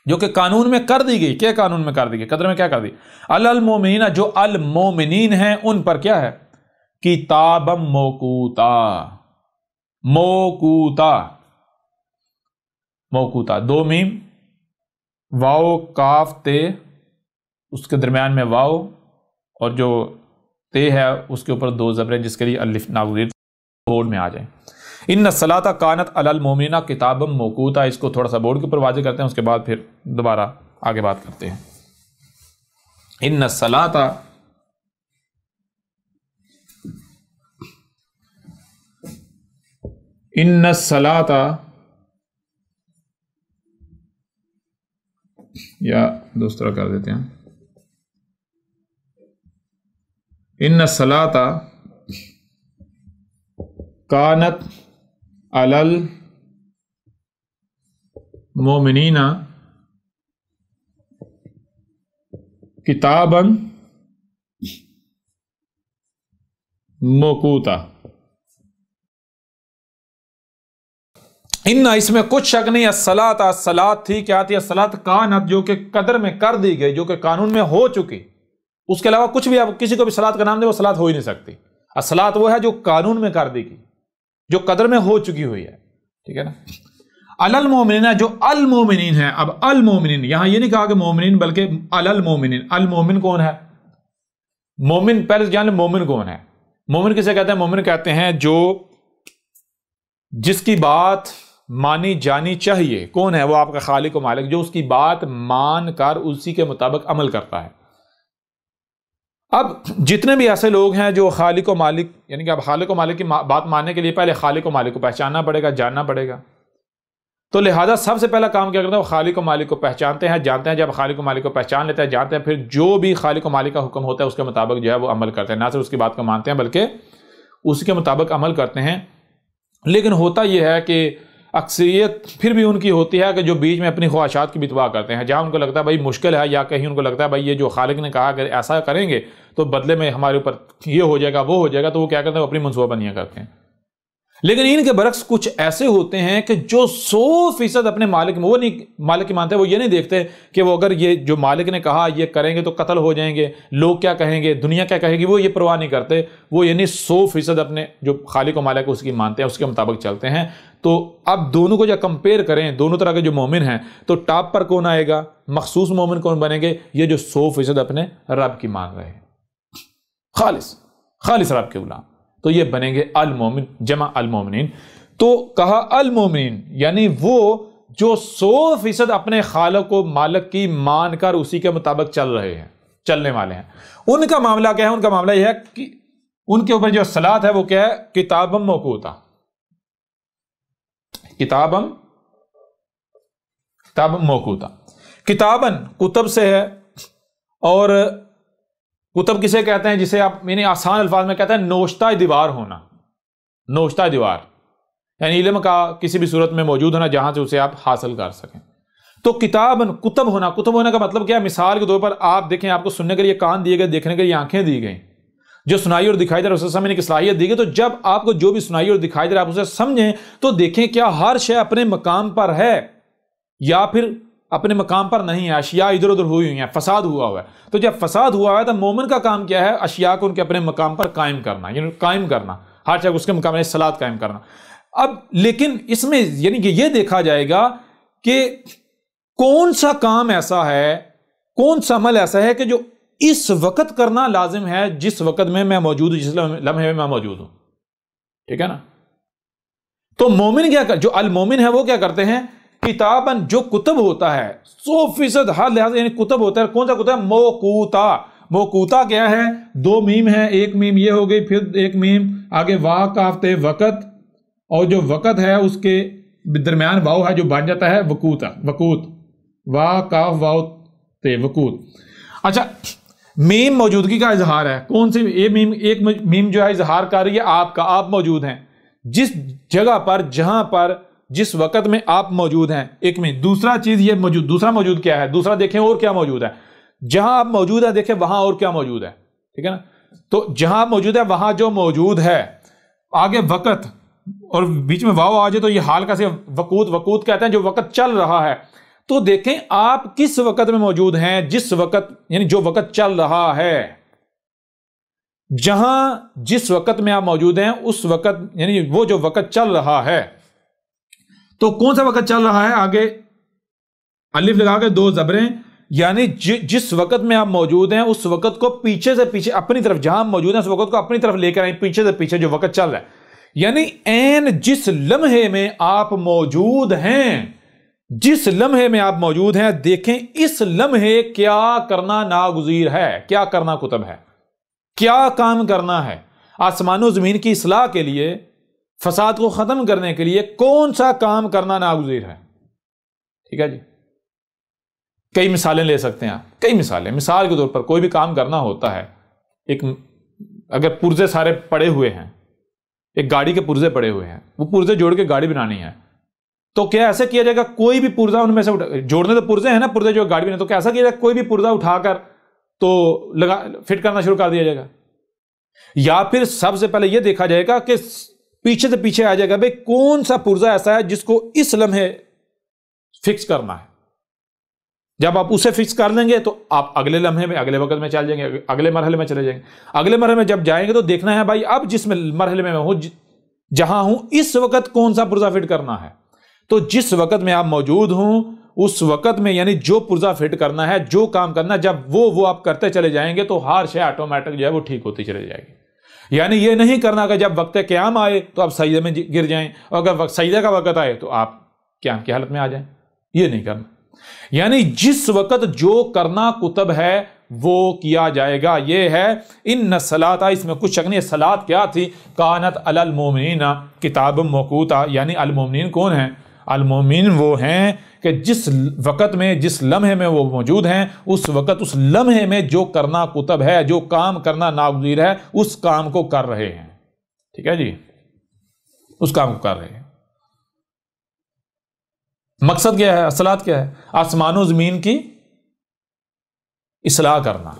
جو کہ قانون میں کر دی گئی. کیا قانون میں کر دی گئی؟ قدر میں کیا کر دی؟ علی المؤمنین، جو المؤمنین ہیں ان پر کیا ہے؟ کتابا موقوتا. موقوتا، موقوتا، دو میم، واو کاف تے، اس کے درمیان میں واو اور جو تے ہے اس کے اوپر دو زبریں جس کے لیے الف ناظر بورڈ میں آ جائیں. ان الصلاۃ کانت علی المؤمنین کتابا موقوتا. اس کو تھوڑا سا بورڈ کے اوپر واضح کرتے ہیں، اس کے بعد پھر دوبارہ آگے بات کرتے ہیں. ان الصلاۃ ان الصلاۃ، یا دوسرا کر دیتے ہیں، ان الصلاۃ کانت علی المؤمنین کتابا موقوتا. ان، اس میں کچھ شک نہیں. الصلاۃ، الصلاۃ تھی، کیا تھی؟ الصلاۃ کانت، جو کہ قدر میں کر دی گئی، جو کہ قانون میں ہو چکی. اس کے علاوہ کچھ بھی آپ کسی کو بھی صلاۃ کا نام دے وہ صلاۃ ہو ہی نہیں سکتی. الصلاۃ وہ ہے جو قانون میں کر دی گئی، جو قدر میں ہو چکی ہوئی ہے. ٹھیک ہے نا؟ علی المؤمنین، جو المؤمنین ہیں. اب المؤمنین یہاں یہ نہیں کہا کہ مومنین، بلکہ علی المؤمنین. المؤمن کون ہے؟ مومن پہلے جان لیں مومن کون ہے. مومن کسے کہتے ہیں؟ مومن کہتے ہیں جو جس کی بات مانی جانی چاہیے. کون ہے وہ؟ آپ کا خالق و مالک، جو اس کی بات مان کر اسی کے مطابق عمل کرتا ہے. اب جتنے بھی ایسے لوگ ہیں جو خالق و مالک، یعنی کہ اب خالق و مالک کی بات ماننے کے لیے پہلے خالق و مالک کو پہچاننا پڑے گا، جاننا پڑے گا. تو لہذا سب سے پہلا کام کیا کرتے ہیں؟ وہ خالق و مالک کو پہچانتے ہیں، جانتے ہیں. جب خالق و مالک کو پہچان لیتے ہیں، جانتے ہیں، پھر جو بھی خالق و مالک کا حکم ہوتا ہے اس کے مطابق جو ہے وہ عمل کرتے ہیں. نہ صرف اس کی بات کو مانتے ہیں بلکہ اس کے مطابق عمل کرتے ہیں. لیکن ہوتا یہ ہے کہ اکثریت پھر بھی ان کی ہوتی ہے کہ جو بیچ میں اپنی خواہشات کی بھی اتباع کرتے ہیں. جہاں ان کو لگتا ہے بھائی مشکل ہے، یا کہیں ان کو لگتا ہے بھائی یہ جو خالق نے کہا کہ ایسا کریں گے تو بدلے میں ہمارے اوپر یہ ہو جائے گا، وہ ہو جائے گا، تو وہ کیا کرتے ہیں؟ وہ اپنی منصوبہ بندیاں کرتے ہیں. لیکن ان کے برعکس کچھ ایسے ہوتے ہیں کہ جو 100% اپنے مالک میں، وہ نہیں مالک کی مانتے، وہ یہ نہیں دیکھتے کہ وہ اگر یہ جو مالک نے کہا یہ کریں گے تو قتل ہو جائیں گے، لوگ کیا کہیں گے، دنیا کیا کہے گی، وہ یہ پرواہ نہیں کرتے. وہ یعنی 100% اپنے جو خالق و مالک اس کی مانتے ہیں اس کے مطابق چلتے ہیں. تو اب دونوں کو جب کمپیئر کریں، دونوں طرح کے جو مومن ہیں، تو ٹاپ پر کون آئے گا؟ مخصوص مومن کون بنیں گے؟ یہ جو 100% اپنے رب کی مان رہے ہیں، خالص رب کے غلام، تو یہ بنیں گے المومن، جمع المومنین. تو کہا المومنین یعنی وہ جو 100% اپنے خالق و مالک کی مان کر اسی کے مطابق چل رہے ہیں، چلنے والے ہیں. ان کا معاملہ کیا ہے؟ ان کا معاملہ یہ ہے کہ ان کے اوپر جو صلاۃ ہے وہ کیا ہے؟ کتابا موقوتا. کتابا موقوتا. کتاباً کتب سے ہے، اور کتب کسے کہتے ہیں؟ جسے آپ یعنی آسان الفاظ میں کہتے ہیں نوشتہ دیوار ہونا. نوشتہ دیوار یعنی علم کا کسی بھی صورت میں موجود ہونا جہاں سے اسے آپ حاصل کر سکیں. تو کتاباً کتب ہونا. کتب ہونے کا مطلب کیا ہے؟ مثال کے طور پر آپ دیکھیں، آپ کو سننے کے لیے کان دیے گئے، دیکھنے کے لیے آنکھیں دی گئیں، جو سنائی اور دکھائی دے رہا ہے اسے سمجھنے کی صلاحیت دی گئی. تو جب آپ کو جو بھی سنائی اور دکھائی دے رہا ہے آپ اسے سمجھیں تو دیکھیں کیا ہر شے اپنے مقام پر ہے یا پھر اپنے مقام پر نہیں ہے. اشیاء ادھر ادھر ہوئی ہوئی ہیں، فساد ہوا ہوا ہے. تو جب فساد ہوا ہوا ہے تو مومن کا کام کیا ہے؟ اشیاء کو ان کے اپنے مقام پر قائم کرنا، یعنی قائم کرنا، ہر شے اس کے مقام پر صلاۃ قائم کرنا. اب لیکن اس میں یعنی کہ یہ دیکھا جائے گا کہ کون سا کام ایسا ہے، کون سا عمل ایسا ہے کہ جو اس وقت کرنا لازم ہے جس وقت میں موجود ہوں، جس لمحے میں موجود ہوں. ٹھیک ہے نا؟ تو مومن کیا جو المومن ہے وہ کیا کرتے ہیں؟ کتابن، جو کتب ہوتا ہے 100% ہر لحاظ یعنی کتب ہوتا ہے، کون سا کتب؟ موقوتا۔ موقوتا کیا ہے؟ 2 میم ہے، ایک میم یہ ہو گئی، پھر ایک میم آگے واو کاف تے وقت، اور جو وقت ہے اس کے درمیان واو ہے جو بن جاتا ہے وقوتا، وقوت، واو کاف واو تے وقوت۔ اچھا، میم موجودگی کا اظہار ہے، کون سی؟ یہ میم، ایک میم جو ہے اظہار کر رہی ہے آپ کا، آپ موجود ہیں جس جگہ پر، جہاں پر، جس وقت میں آپ موجود ہیں، ایک میم۔ دوسرا چیز یہ موجود، دوسرا موجود کیا ہے؟ دوسرا دیکھیں اور کیا موجود ہے، جہاں آپ موجود ہیں دیکھیں وہاں اور کیا موجود ہے، ٹھیک ہے نا؟ تو جہاں آپ موجود ہے وہاں جو موجود ہے، آگے وقت اور بیچ میں واو آ جائے تو یہ حال کا سے وقوت، وقوت کہتے ہیں جو وقت چل رہا ہے۔ تو دیکھیں آپ کس وقت میں موجود ہیں، جس وقت یعنی جو وقت چل رہا ہے، جہاں جس وقت میں آپ موجود ہیں اس وقت یعنی وہ جو وقت چل رہا ہے۔ تو کون سا وقت چل رہا ہے؟ آگے الف لگا کے 2 زبریں، یعنی جس وقت میں آپ موجود ہیں اس وقت کو پیچھے سے پیچھے اپنی طرف، جہاں موجود ہیں اس وقت کو اپنی طرف لے کر آئیں، پیچھے سے پیچھے جو وقت چل رہا ہے، یعنی عین جس لمحے میں آپ موجود ہیں، جس لمحے میں آپ موجود ہیں، دیکھیں اس لمحے کیا کرنا ناگزیر ہے، کیا کرنا کتب ہے، کیا کام کرنا ہے۔ آسمان و زمین کی اصلاح کے لیے، فساد کو ختم کرنے کے لیے کون سا کام کرنا ناگزیر ہے؟ ٹھیک ہے جی، کئی مثالیں لے سکتے ہیں آپ، کئی مثالیں۔ مثال کے طور پر کوئی بھی کام کرنا ہوتا ہے، ایک اگر پرزے سارے پڑے ہوئے ہیں، ایک گاڑی کے پرزے پڑے ہوئے ہیں، وہ پرزے جوڑ کے گاڑی بنانی ہے، تو کیا ایسا کیا جائے گا کوئی بھی پرزا ان میں سے جوڑنے تو پرزے ہیں نا، پرزے جو گاڑی بنے، تو کیا ایسا کیا جائے گا کوئی بھی پرزا اٹھا کر تو لگا فٹ کرنا شروع کر دیا جائے گا؟ یا پھر سب سے پہلے یہ دیکھا جائے گا کہ پیچھے سے پیچھے آ جائے گا بھئی کون سا پرزا ایسا ہے جس کو اس لمحے فکس کرنا ہے۔ جب آپ اسے فکس کر لیں گے تو آپ اگلے لمحے میں، اگلے وقت میں چل جائیں گے، اگلے مرحلے میں چلے جائیں گے۔ اگلے مرحلے میں جب جائیں گے تو دیکھنا ہے بھائی اب جس مرحلے میں ہوں، جہاں ہوں، اس وقت کون سا پرزا فٹ کرنا ہے۔ تو جس وقت میں آپ موجود ہوں اس وقت میں یعنی جو پرزا فٹ کرنا ہے، جو کام کرنا ہے، جب وہ آپ کرتے چلے جائیں گے تو ہر شے آٹومیٹک جو ہے وہ ٹھیک ہوتی چلی جائے گی۔ یعنی یہ نہیں کرنا کہ جب وقت قیام آئے تو آپ سجدے میں گر جائیں، اور اگر سجدے کا وقت آئے تو آپ قیام کی حالت میں آ جائیں، یہ نہیں کرنا۔ یعنی جس وقت جو کرنا کتب ہے وہ کیا جائے گا۔ یہ ہے ان الصلاۃ، اس میں کچھ شک نہیں ہے۔ صلاۃ کیا تھی؟ کانت علی المؤمنین کتاب موقوتا، یعنی المؤمنین کون ہیں؟ المؤمنین وہ ہیں کہ جس وقت میں، جس لمحے میں وہ موجود ہیں، اس وقت اس لمحے میں جو کرنا کتب ہے، جو کام کرنا ناگزیر ہے، اس کام کو کر رہے ہیں۔ ٹھیک ہے جی، اس کام کو کر رہے ہیں۔ مقصد کیا ہے؟ الصلاۃ کیا ہے؟ آسمان و زمین کی اصلاح کرنا،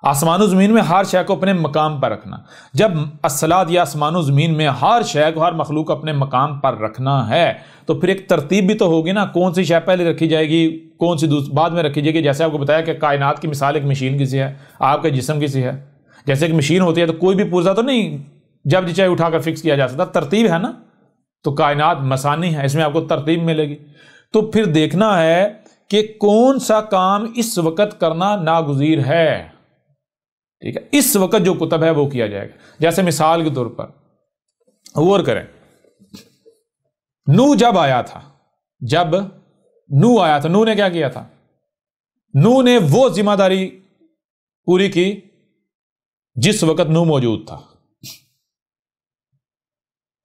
آسمان و زمین میں ہر شے کو اپنے مقام پر رکھنا۔ جب الصلاۃ یا آسمان و زمین میں ہر شے کو، ہر مخلوق اپنے مقام پر رکھنا ہے تو پھر ایک ترتیب بھی تو ہوگی نا، کون سی شے پہلے رکھی جائے گی، کون سی بعد میں رکھی جائے گی۔ جیسے آپ کو بتایا کہ کائنات کی مثال ایک مشین کی سی ہے، آپ کے جسم کی سی ہے۔ جیسے ایک مشین ہوتی ہے تو کوئی بھی پرزا تو نہیں جب چاہے اٹھا کر فکس کیا جا سکتا، ترتیب ہے نا۔ تو کائنات مسانی ہے، اس میں آپ کو ترتیب ملے گی۔ تو پھر دیکھنا ہے کہ کون سا کام اس وقت کرنا ناگزیر ہے، ٹھیک ہے، اس وقت جو کتب ہے وہ کیا جائے گا۔ جیسے مثال کے طور پر غور کریں، نوح جب آیا تھا، جب نوح آیا تھا، نوح نے کیا کیا تھا؟ نوح نے وہ ذمہ داری پوری کی جس وقت نوح موجود تھا،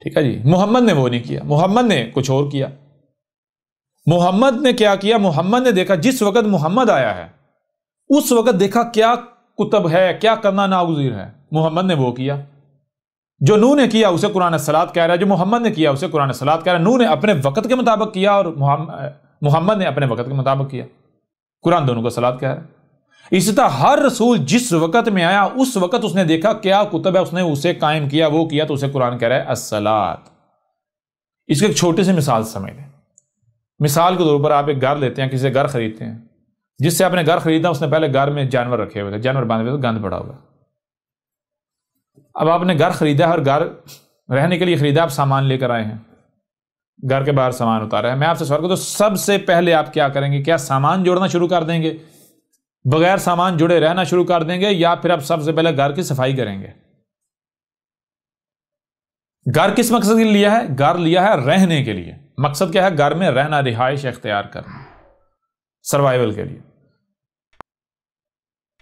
ٹھیک ہے جی۔ محمد نے وہ نہیں کیا، محمد نے کچھ اور کیا۔ محمد نے کیا کیا؟ محمد نے دیکھا جس وقت محمد آیا ہے اس وقت دیکھا کیا کتب ہے، کیا کرنا ناگزیر ہے، محمد نے وہ کیا۔ جو نوح نے کیا اسے قرآن الصلاۃ کہہ رہا ہے، جو محمد نے کیا اسے قرآن الصلاۃ کہہ رہا ہے۔ نوح نے اپنے وقت کے مطابق کیا اور محمد نے اپنے وقت کے مطابق کیا، قرآن دونوں کو صلاۃ کہہ رہا ہے۔ اسی طرح ہر رسول جس وقت میں آیا اس وقت اس نے دیکھا کیا کتب ہے، اس نے اسے قائم کیا، وہ کیا، تو اسے قرآن کہہ رہا ہے الصلاۃ۔ اس کی ایک چھوٹی سی مثال سمجھ لیں۔ مثال کے طور پر آپ ایک گھر لیتے ہیں، کسی سے گھر خریدتے ہیں، جس سے آپ نے گھر خریدا اس نے پہلے گھر میں جانور رکھے ہوئے تھے، جانور باندھے ہوئے تھے، گند پڑا ہوا۔ اب آپ نے گھر خریدا ہے اور گھر رہنے کے لیے خریدا، آپ سامان لے کر آئے ہیں، گھر کے باہر سامان اتارا ہے۔ میں آپ سے سوال کرتا ہوں، سب سے پہلے آپ کیا کریں گے؟ کیا سامان جوڑنا شروع کر دیں گے، بغیر سامان جڑے رہنا شروع کر دیں گے، یا پھر آپ سب سے پہلے گھر کی صفائی کریں گے؟ گھر کس مقصد کے لیے لیا ہے؟ گھر لیا ہے رہنے کے لیے. مقصد کیا ہے؟ گھر میں رہنا، رہائش اختیار کرنا، سروائیول کے لیے.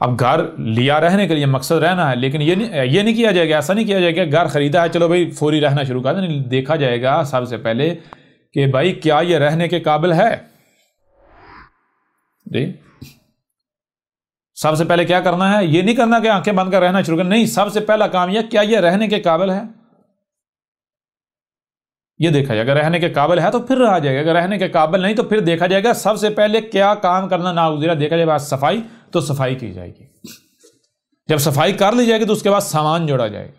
اب گھر لیا رہنے کے لیے، مقصد رہنا ہے، لیکن یہ نہیں کیا جائے گا، ایسا نہیں کیا جائے گا گھر خریدا ہے چلو بھائی فوری رہنا شروع کر دیں. دیکھا جائے گا سب سے پہلے کہ بھائی کیا یہ رہنے کے قابل ہے. جی سب سے پہلے کیا کرنا ہے؟ یہ نہیں کرنا کہ آنکھیں بند کر رہنا شروع کرنا، نہیں، سب سے پہلا کام یہ کیا یہ رہنے کے قابل ہے، یہ دیکھا جائے گا. رہنے کے قابل ہے تو پھر رہا جائے گا، اگر رہنے کے قابل نہیں تو پھر دیکھا جائے گا سب سے پہلے کیا کام کرنا ناگزیر. دیکھا جائے گا صفائی، تو صفائی کی جائے گی. جب صفائی کر لی جائے گی تو اس کے بعد سامان جوڑا جائے گا.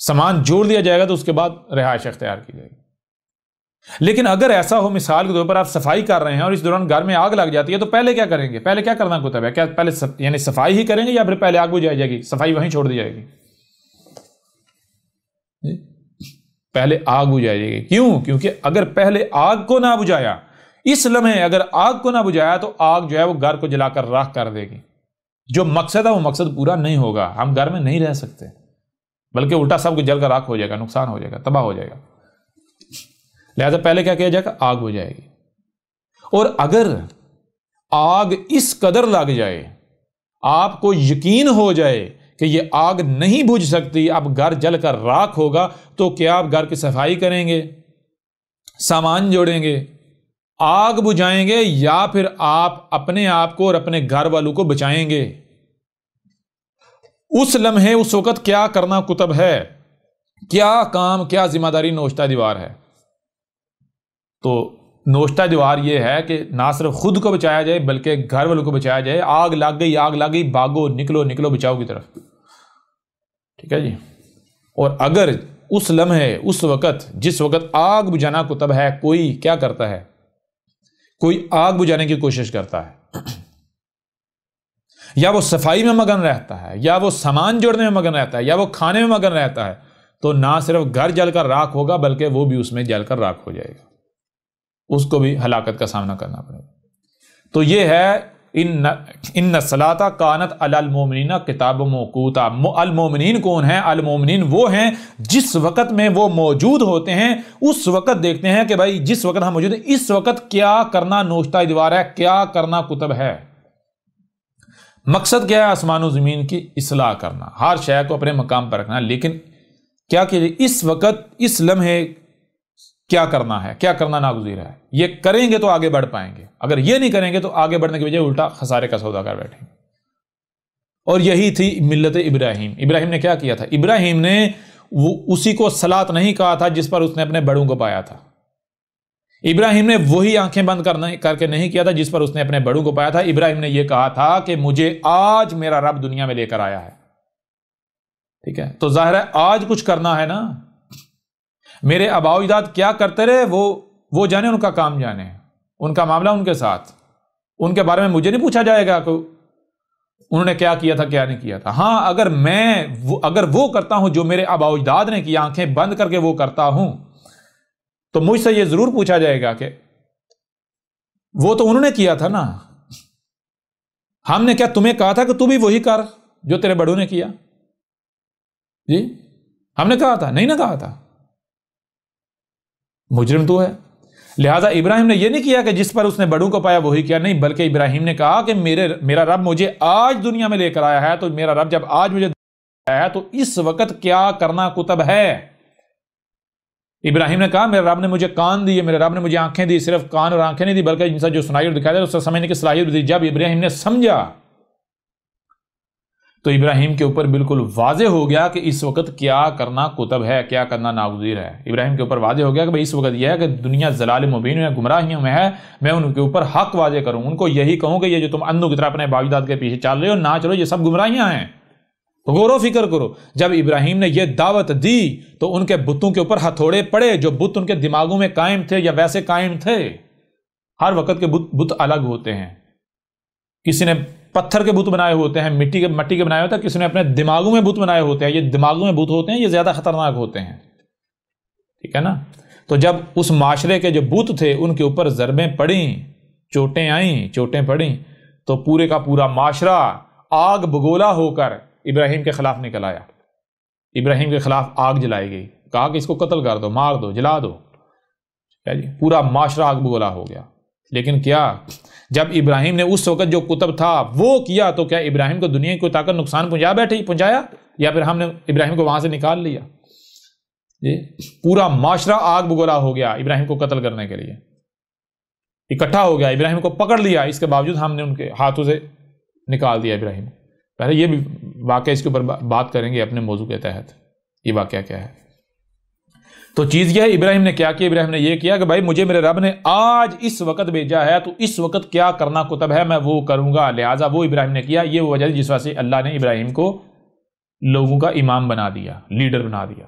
سامان جوڑ دیا جائے گا تو اس کے بعد رہائش اختیار کی جائے گی. لیکن اگر ایسا ہو مثال کے طور پر آپ صفائی کر رہے ہیں اور اس دوران گھر میں آگ لگ جاتی ہے تو پہلے کیا کریں گے؟ پہلے کیا کرنا کتب ہے؟ کیا پہلے یعنی صفائی ہی کریں گے یا پھر پہلے آگ بجھائی جائے گی؟ صفائی وہیں چھوڑ دی جائے گی. پہلے آگ بجھائی جائے گی. کیوں؟ کیونکہ اگر پہلے آگ کو نہ بجھایا، اس لمحے اگر آگ کو نہ بجھایا تو آگ جو ہے وہ گھر کو جلا کر راکھ کر دے گی. جو مقصد ہے وہ مقصد پورا نہیں ہوگا، ہم گھر میں نہیں رہ سکتے، بلکہ الٹا سب کچھ جل کر راکھ ہو جائے گا، نقصان ہو جائے گا، تباہ ہو جائے گا. لہذا پہلے کیا کیا جائے گا؟ آگ بجھائے گی. اور اگر آگ اس قدر لگ جائے، آپ کو یقین ہو جائے کہ یہ آگ نہیں بجھ سکتی، اب گھر جل کر راکھ ہوگا، تو کیا آپ گھر کی صفائی کریں گے، سامان جوڑیں گے، آگ بجھائیں گے، یا پھر آپ اپنے آپ کو اور اپنے گھر والوں کو بچائیں گے؟ اس لمحے اس وقت کیا کرنا کتب ہے، کیا کام، کیا ذمہ داری نوشتہ دیوار ہے؟ تو نوشتہ دیوار یہ ہے کہ نہ صرف خود کو بچایا جائے بلکہ گھر والوں کو بچایا جائے. آگ لگ گئی، بھاگو، نکلو بچاؤ کی طرف. ٹھیک ہے جی. اور اگر اس لمحے، اس وقت، جس وقت آگ بجھانا کتب ہے، کوئی کیا کرتا ہے، کوئی آگ بجھانے کی کوشش کرتا ہے، یا وہ صفائی میں مگن رہتا ہے، یا وہ سامان جوڑنے میں مگن رہتا ہے، یا وہ کھانے میں مگن رہتا ہے، تو نہ صرف گھر جل کر راکھ ہوگا بلکہ وہ بھی اس میں جل کر راکھ ہو جائے گا، اس کو بھی ہلاکت کا سامنا کرنا پڑے گا. تو یہ ہے ان الصلاۃ کانت علی المؤمنین کتاب موقوتا. المؤمنین کون ہیں؟ المؤمنین وہ ہیں جس وقت میں وہ موجود ہوتے ہیں، اس وقت دیکھتے ہیں کہ بھائی جس وقت ہم موجود ہیں اس وقت کیا کرنا نوشتہ دیوار ہے، کیا کرنا کتب ہے. مقصد کیا ہے؟ آسمان و زمین کی اصلاح کرنا، ہر شے کو اپنے مقام پر رکھنا. لیکن کیا کہ اس وقت، اس لمحے کیا کرنا ہے، کیا کرنا ناگزیر ہے. یہ کریں گے تو آگے بڑھ پائیں گے، اگر یہ نہیں کریں گے تو آگے بڑھنے کے بجائے الٹا خسارے کا سودا کر بیٹھیں گے. اور یہی تھی ملت ابراہیم. ابراہیم نے کیا کیا تھا؟ ابراہیم نے اسی کو صلاۃ نہیں کہا تھا جس پر اس نے اپنے بڑوں کو پایا تھا. ابراہیم نے وہی آنکھیں بند کر کے نہیں کیا تھا جس پر اس نے اپنے بڑوں کو پایا تھا. ابراہیم نے یہ کہا تھا کہ مجھے آج میرا رب دنیا میں لے کر آیا ہے. ٹھیک ہے، تو ظاہر ہے آج کچھ کرنا ہے نا. میرے آباء و اجداد کیا کرتے رہے وہ جانے، ان کا کام جانے، ان کا معاملہ ان کے ساتھ. ان کے بارے میں مجھے نہیں پوچھا جائے گا کہ انہوں نے کیا کیا تھا، کیا نہیں کیا تھا. ہاں اگر وہ کرتا ہوں جو میرے آباء و اجداد نے کیا، آنکھیں بند کر کے وہ کرتا ہوں، تو مجھ سے یہ ضرور پوچھا جائے گا کہ وہ تو انہوں نے کیا تھا نا، ہم نے کیا تمہیں کہا تھا کہ تو بھی وہی کر جو تیرے بڑوں نے کیا؟ جی ہم نے کہا تھا؟ نہیں نہ کہا تھا. مجرم تو ہے. لہذا ابراہیم نے یہ نہیں کیا کہ جس پر اس نے بڑوں کو پایا وہی کیا، نہیں، بلکہ ابراہیم نے کہا کہ میرا رب مجھے آج دنیا میں لے کر آیا ہے، تو میرا رب جب آج مجھے آیا ہے تو اس وقت کیا کرنا کتب ہے. ابراہیم نے کہا میرے رب نے مجھے کان دیے، میرے رب نے مجھے آنکھیں دی، صرف کان اور آنکھیں نہیں دی بلکہ ان سے جو سنائی اور دکھائی دے اس سے سمجھنے کی صلاحیت دی. جب ابراہیم نے سمجھا تو ابراہیم کے اوپر بالکل واضح ہو گیا کہ اس وقت کیا کرنا کتب ہے، کیا کرنا ناگزیر ہے. ابراہیم کے اوپر واضح ہو گیا کہ اس وقت یہ ہے کہ دنیا ضلال مبین میں، گمراہیوں میں ہے، میں ان کے اوپر حق واضح کروں، ان کو یہی کہوں کہ یہ جو تم اندھوں کی طرح اپنے باپ داد کے پیچھے چل رہے ہو، نہ چلو، یہ سب گمراہیاں ہیں، غور و فکر کرو. جب ابراہیم نے یہ دعوت دی تو ان کے بتوں کے اوپر ہتھوڑے پڑے، جو بت ان کے دماغوں میں قائم تھے یا ویسے قائم تھے. ہر وقت کے بت الگ ہوتے ہیں. کسی نے پتھر کے بت بنائے ہوتے ہیں، مٹی کے بنائے ہوتے ہیں، کسی نے اپنے دماغوں میں بت بنائے ہوتے ہیں. یہ دماغوں میں بت ہوتے ہیں، یہ زیادہ خطرناک ہوتے ہیں. ٹھیک ہے نا. تو جب اس معاشرے کے جو بت تھے ان کے اوپر ضربیں پڑیں، چوٹیں پڑیں، تو پورے کا پورا معاشرہ آگ بگولا ہو کر ابراہیم کے خلاف نکل آیا. ابراہیم کے خلاف آگ جلائی گئی، کہا کہ اس کو قتل کر دو، مار دو، جلا دو، پورا معاشرہ آگ بگولا ہو گیا۔ لیکن کیا جب ابراہیم نے اس وقت جو کتب تھا وہ کیا تو کیا ابراہیم کو دنیا کی کوئی طاقت نقصان پہنچایا، یا پھر ہم نے ابراہیم کو وہاں سے نکال لیا؟ پورا معاشرہ آگ بگولا ہو گیا ابراہیم کو قتل کرنے کے لیے، اکٹھا ہو گیا، ابراہیم کو پکڑ لیا، اس کے باوجود ہم نے ان کے ہاتھوں سے نکال دیا ابراہیم۔ پہلے یہ بھی واقعہ اس کے اوپر بات کریں گے اپنے موضوع کے تحت، یہ واقعہ کیا ہے۔ تو چیز یہ ہے ابراہیم نے کیا کیا، ابراہیم نے یہ کیا کہ بھائی مجھے میرے رب نے آج اس وقت بھیجا ہے تو اس وقت کیا کرنا کتب ہے میں وہ کروں گا، لہٰذا وہ ابراہیم نے کیا۔ یہ وہ وجہ جس وجہ سے اللہ نے ابراہیم کو لوگوں کا امام بنا دیا، لیڈر بنا دیا۔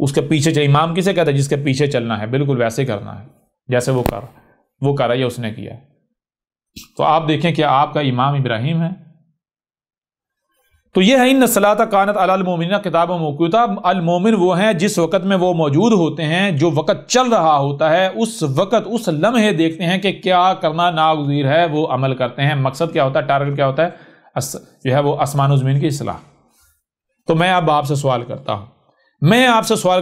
اس کے پیچھے چل، امام کسے کہتا ہے؟ جس کے پیچھے چلنا ہے، بالکل ویسے کرنا ہے جیسے وہ کر رہا ہے، اس نے کیا۔ تو آپ دیکھیں کہ آپ کا امام ابراہیم ہے۔ تو یہ ہے ان الصلاۃ کانت علی المؤمنین کتابا موقوتا، المومن وہ ہیں جس وقت میں وہ موجود ہوتے ہیں، جو وقت چل رہا ہوتا ہے اس وقت اس لمحے دیکھتے ہیں کہ کیا کرنا ناگزیر ہے، وہ عمل کرتے ہیں۔ مقصد کیا ہوتا ہے، ٹارگٹ کیا ہوتا ہے، جو ہے وہ آسمان و زمین کی اصلاح۔ تو میں اب آپ سے سوال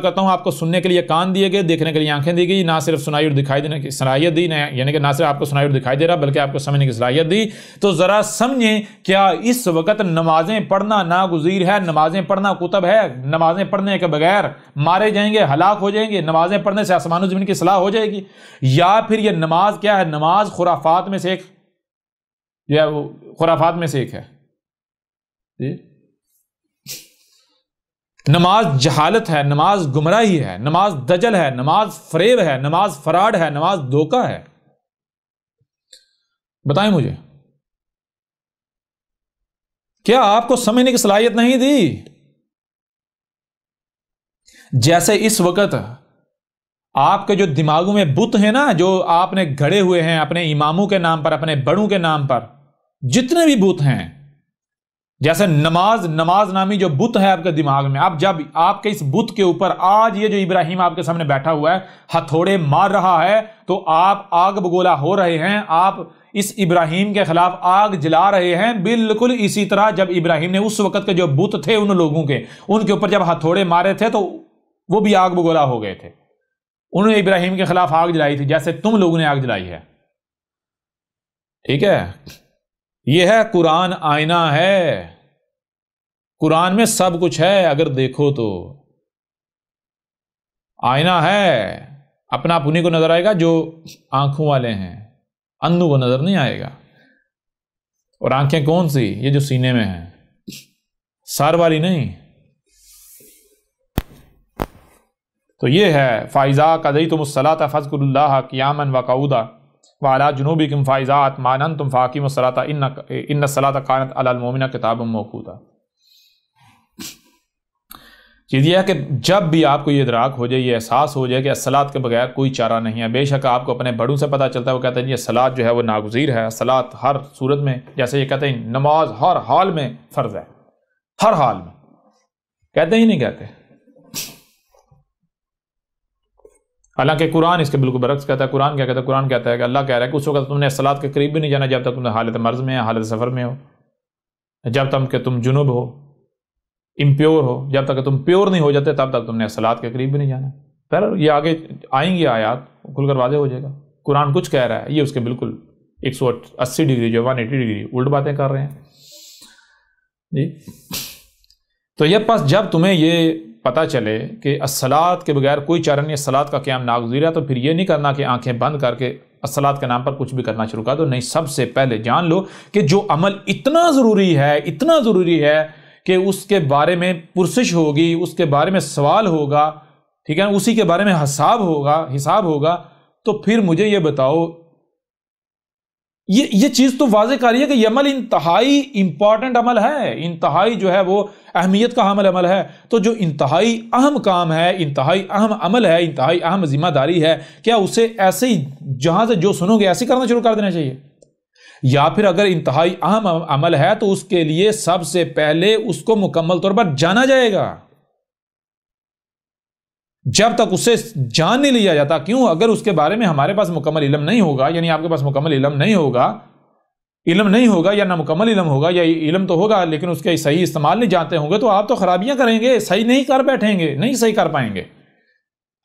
کرتا ہوں، آپ کو سننے کے لیے کان دیے گئے، دیکھنے کے لیے آنکھیں دی گئی، نہ صرف سنائی اور دکھائی دینے کی صلاحیت دی، یعنی کہ نہ صرف آپ کو سنائی اور دکھائی دے رہا بلکہ آپ کو سمجھنے کی صلاحیت دی۔ تو ذرا سمجھیں، کیا اس وقت نمازیں پڑھنا ناگزیر ہے؟ نمازیں پڑھنا کتب ہے؟ نمازیں پڑھنے کے بغیر مارے جائیں گے، ہلاک ہو جائیں گے؟ نمازیں پڑھنے سے آسمان و زمین کی اصلاح ہو جائے گی؟ یا پھر یہ نماز کیا ہے؟ نماز خرافات میں سے ایک، جو ہے وہ خرافات میں سے ایک ہے۔ نماز جہالت ہے، نماز گمراہی ہے، نماز دجل ہے، نماز فریب ہے، نماز فراڈ ہے، نماز دھوکہ ہے؟ بتائیں مجھے، کیا آپ کو سمجھنے کی صلاحیت نہیں دی؟ جیسے اس وقت آپ کے جو دماغوں میں بت ہیں نا، جو آپ نے گھڑے ہوئے ہیں اپنے اماموں کے نام پر، اپنے بڑوں کے نام پر، جتنے بھی بت ہیں، جیسے نماز نامی جو بت ہے آپ کے دماغ میں، اب جب آپ کے اس بت کے اوپر آج یہ جو ابراہیم آپ کے سامنے بیٹھا ہوا ہے ہتھوڑے مار رہا ہے تو آپ آگ بگولا ہو رہے ہیں، آپ اس ابراہیم کے خلاف آگ جلا رہے ہیں۔ بالکل اسی طرح جب ابراہیم نے اس وقت کے جو بت تھے ان لوگوں کے، ان کے اوپر جب ہتھوڑے مارے تھے تو وہ بھی آگ بگولا ہو گئے تھے، انہوں نے ابراہیم کے خلاف آگ جلائی تھی جیسے تم لوگوں نے آگ جلائی ہے۔ ٹھیک ہے، یہ ہے قرآن، آئینہ ہے، قرآن میں سب کچھ ہے، اگر دیکھو تو آئینہ ہے۔ اپنا اپنی کو نظر آئے گا جو آنکھوں والے ہیں، اندھوں کو نظر نہیں آئے گا۔ اور آنکھیں کون سی؟ یہ جو سینے میں ہیں، سار والی نہیں۔ تو یہ ہے فَإِذَا قَضَيْتُمُ الصَّلَاةَ فَاذْكُرُوا اللَّهَ قِيَامًا وَقُعُودًا وَعَلَىٰ جُنُوبِكُمْ فَإِذَا اطْمَأْنَنْتُمْ فَأَقِيمُوا الصَّلَاةَ إِنَّ الصَّلَاةَ كَانَتْ عَلَى الْمُؤْمِنِينَ كِتَابًا مَّوْقُوتًا۔ چیز یہ ہے کہ جب بھی آپ کو یہ ادراک ہو جائے، یہ احساس ہو جائے کہ الصلاۃ کے بغیر کوئی چارہ نہیں ہے، بے شک آپ کو اپنے بڑوں سے پتہ چلتا ہے، وہ کہتے ہیں یہ صلاۃ جو ہے وہ ناگزیر ہے، صلاۃ ہر صورت میں، جیسے یہ کہتے ہیں نماز ہر حال میں فرض ہے، ہر حال میں، کہتے ہی نہیں کہتے۔ حالانکہ قرآن اس کے بالکل برعکس کہتا ہے۔ قرآن کیا کہتا ہے؟ قرآن کہتا ہے کہ اللہ کہہ رہا ہے کہ اس وقت تم نے صلاۃ کے قریب بھی نہیں جانا جب تک تم حالت مرض میں، حالت سفر میں ہو، جب تک کہ تم جنوب ہو، امپیور ہو، جب تک کہ تم پیور نہیں ہو جاتے تب تک تم نے صلاۃ کے قریب بھی نہیں جانا۔ پھر یہ آگے آئیں گی آیات، کھل کر واضح ہو جائے گا قرآن کچھ کہہ رہا ہے، یہ اس کے بالکل 180 ڈگری جو 180 ڈگری الٹ باتیں کر رہے ہیں جی۔ تو یہ پس جب تمہیں یہ پتہ چلے کہ الصلاۃ کے بغیر کوئی چارہ نہیں، الصلاۃ کا قیام ناگزیر ہے، تو پھر یہ نہیں کرنا کہ آنکھیں بند کر کے الصلاۃ کے نام پر کچھ بھی کرنا شروع کر دو۔ نہیں، سب سے پہلے جان لو کہ جو عمل اتنا ضروری ہے کہ اس کے بارے میں پرسش ہوگی، اس کے بارے میں سوال ہوگا، ٹھیک ہے، اسی کے بارے میں حساب ہوگا، تو پھر مجھے یہ بتاؤ، یہ چیز تو واضح کر رہی ہے کہ یہ عمل انتہائی امپورٹنٹ عمل ہے، انتہائی جو ہے وہ اہمیت کا حامل عمل ہے۔ تو جو انتہائی اہم کام ہے، انتہائی اہم عمل ہے، انتہائی اہم ذمہ داری ہے، کیا اسے ایسے ہی جہاں سے جو سنو گے ایسے کرنا شروع کر دینا چاہیے؟ یا پھر اگر انتہائی اہم عمل ہے تو اس کے لیے سب سے پہلے اس کو مکمل طور پر جانا جائے گا؟ جب تک اسے جان نہیں لیا جاتا، کیوں؟ اگر اس کے بارے میں ہمارے پاس مکمل علم نہیں ہوگا، یعنی آپ کے پاس مکمل علم نہیں ہوگا، علم نہیں ہوگا یا نامکمل علم ہوگا، یا علم تو ہوگا لیکن اس کے صحیح استعمال نہیں جانتے ہوں گے، تو آپ تو خرابیاں کریں گے، صحیح نہیں کر بیٹھیں گے، نہیں صحیح کر پائیں گے،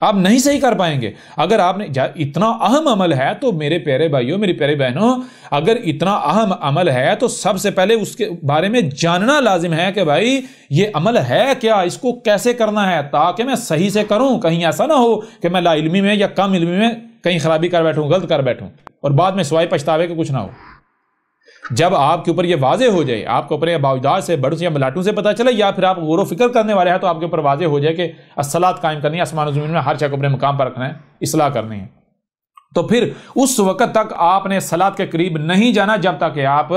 آپ نہیں صحیح کر پائیں گے۔ اگر آپ نے اتنا اہم عمل ہے تو میرے پیارے بھائیوں، میری پیاری بہنوں، اگر اتنا اہم عمل ہے تو سب سے پہلے اس کے بارے میں جاننا لازم ہے کہ بھائی یہ عمل ہے کیا، اس کو کیسے کرنا ہے، تاکہ میں صحیح سے کروں۔ کہیں ایسا نہ ہو کہ میں لا علمی میں یا کم علمی میں کہیں خرابی کر بیٹھوں، غلط کر بیٹھوں، اور بعد میں سوائے پچھتاوے کے کچھ نہ ہو۔ جب آپ کے اوپر یہ واضح ہو جائے، آپ کو اپنے باوجداد سے، بڑوں سے یا ملاٹوں سے پتہ چلے، یا پھر آپ غور و فکر کرنے والے ہیں تو آپ کے اوپر واضح ہو جائے کہ الصلاۃ قائم کرنی ہے، آسمان و زمین میں ہر شے کو اپنے مقام پر رکھنا ہے، اصلاح کرنی ہے، تو پھر اس وقت تک آپ نے صلاۃ کے قریب نہیں جانا جب تک کہ آپ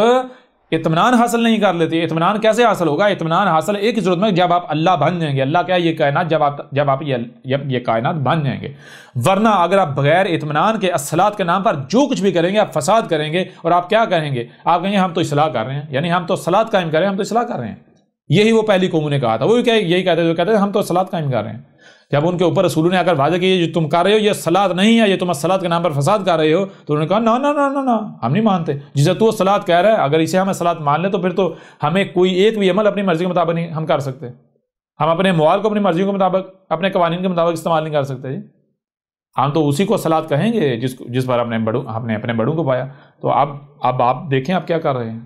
اطمینان حاصل نہیں کر لیتے۔ اطمینان کیسے حاصل ہوگا؟ اطمینان حاصل ایک ہی صورت میں، جب آپ اللہ بن جائیں گے۔ اللہ کیا ہے؟ یہ کائنات، جب آپ یہ کائنات بن جائیں گے۔ ورنہ اگر آپ بغیر اطمینان کے الصلاۃ کے نام پر جو کچھ بھی کریں گے، آپ فساد کریں گے، اور آپ کیا کہیں گے؟ آپ کہیں گے ہم تو اصلاح کر رہے ہیں، یعنی ہم تو صلاۃ قائم کر رہے ہیں، ہم تو اصلاح کر رہے ہیں۔ یہی وہ پہلی قوموں نے کہا تھا، وہ یہی کہتے تھے ہم تو صلاۃ قائم کر رہے ہیں۔ جب ان کے اوپر رسولوں نے اگر واضح کیا جو تم کر رہے ہو یہ صلاۃ نہیں ہے، یہ تم صلاۃ کے نام پر فساد کر رہے ہو، تو انہوں نے کہا نا نا نا نا نا، ہم نہیں مانتے۔ جسے تو صلاۃ کہہ رہا ہے، اگر اسے ہم صلاۃ مان لیں تو پھر تو ہمیں کوئی ایک بھی عمل اپنی مرضی کے مطابق نہیں ہم کر سکتے، ہم اپنے موال کو اپنی مرضی کے مطابق، اپنے قوانین کے مطابق استعمال نہیں کر سکتے جی۔ ہم تو اسی کو صلاۃ کہیں گے جس پر ہم نے اپنے بڑوں کو پایا۔ تو اب آپ دیکھیں آپ کیا کر رہے ہیں۔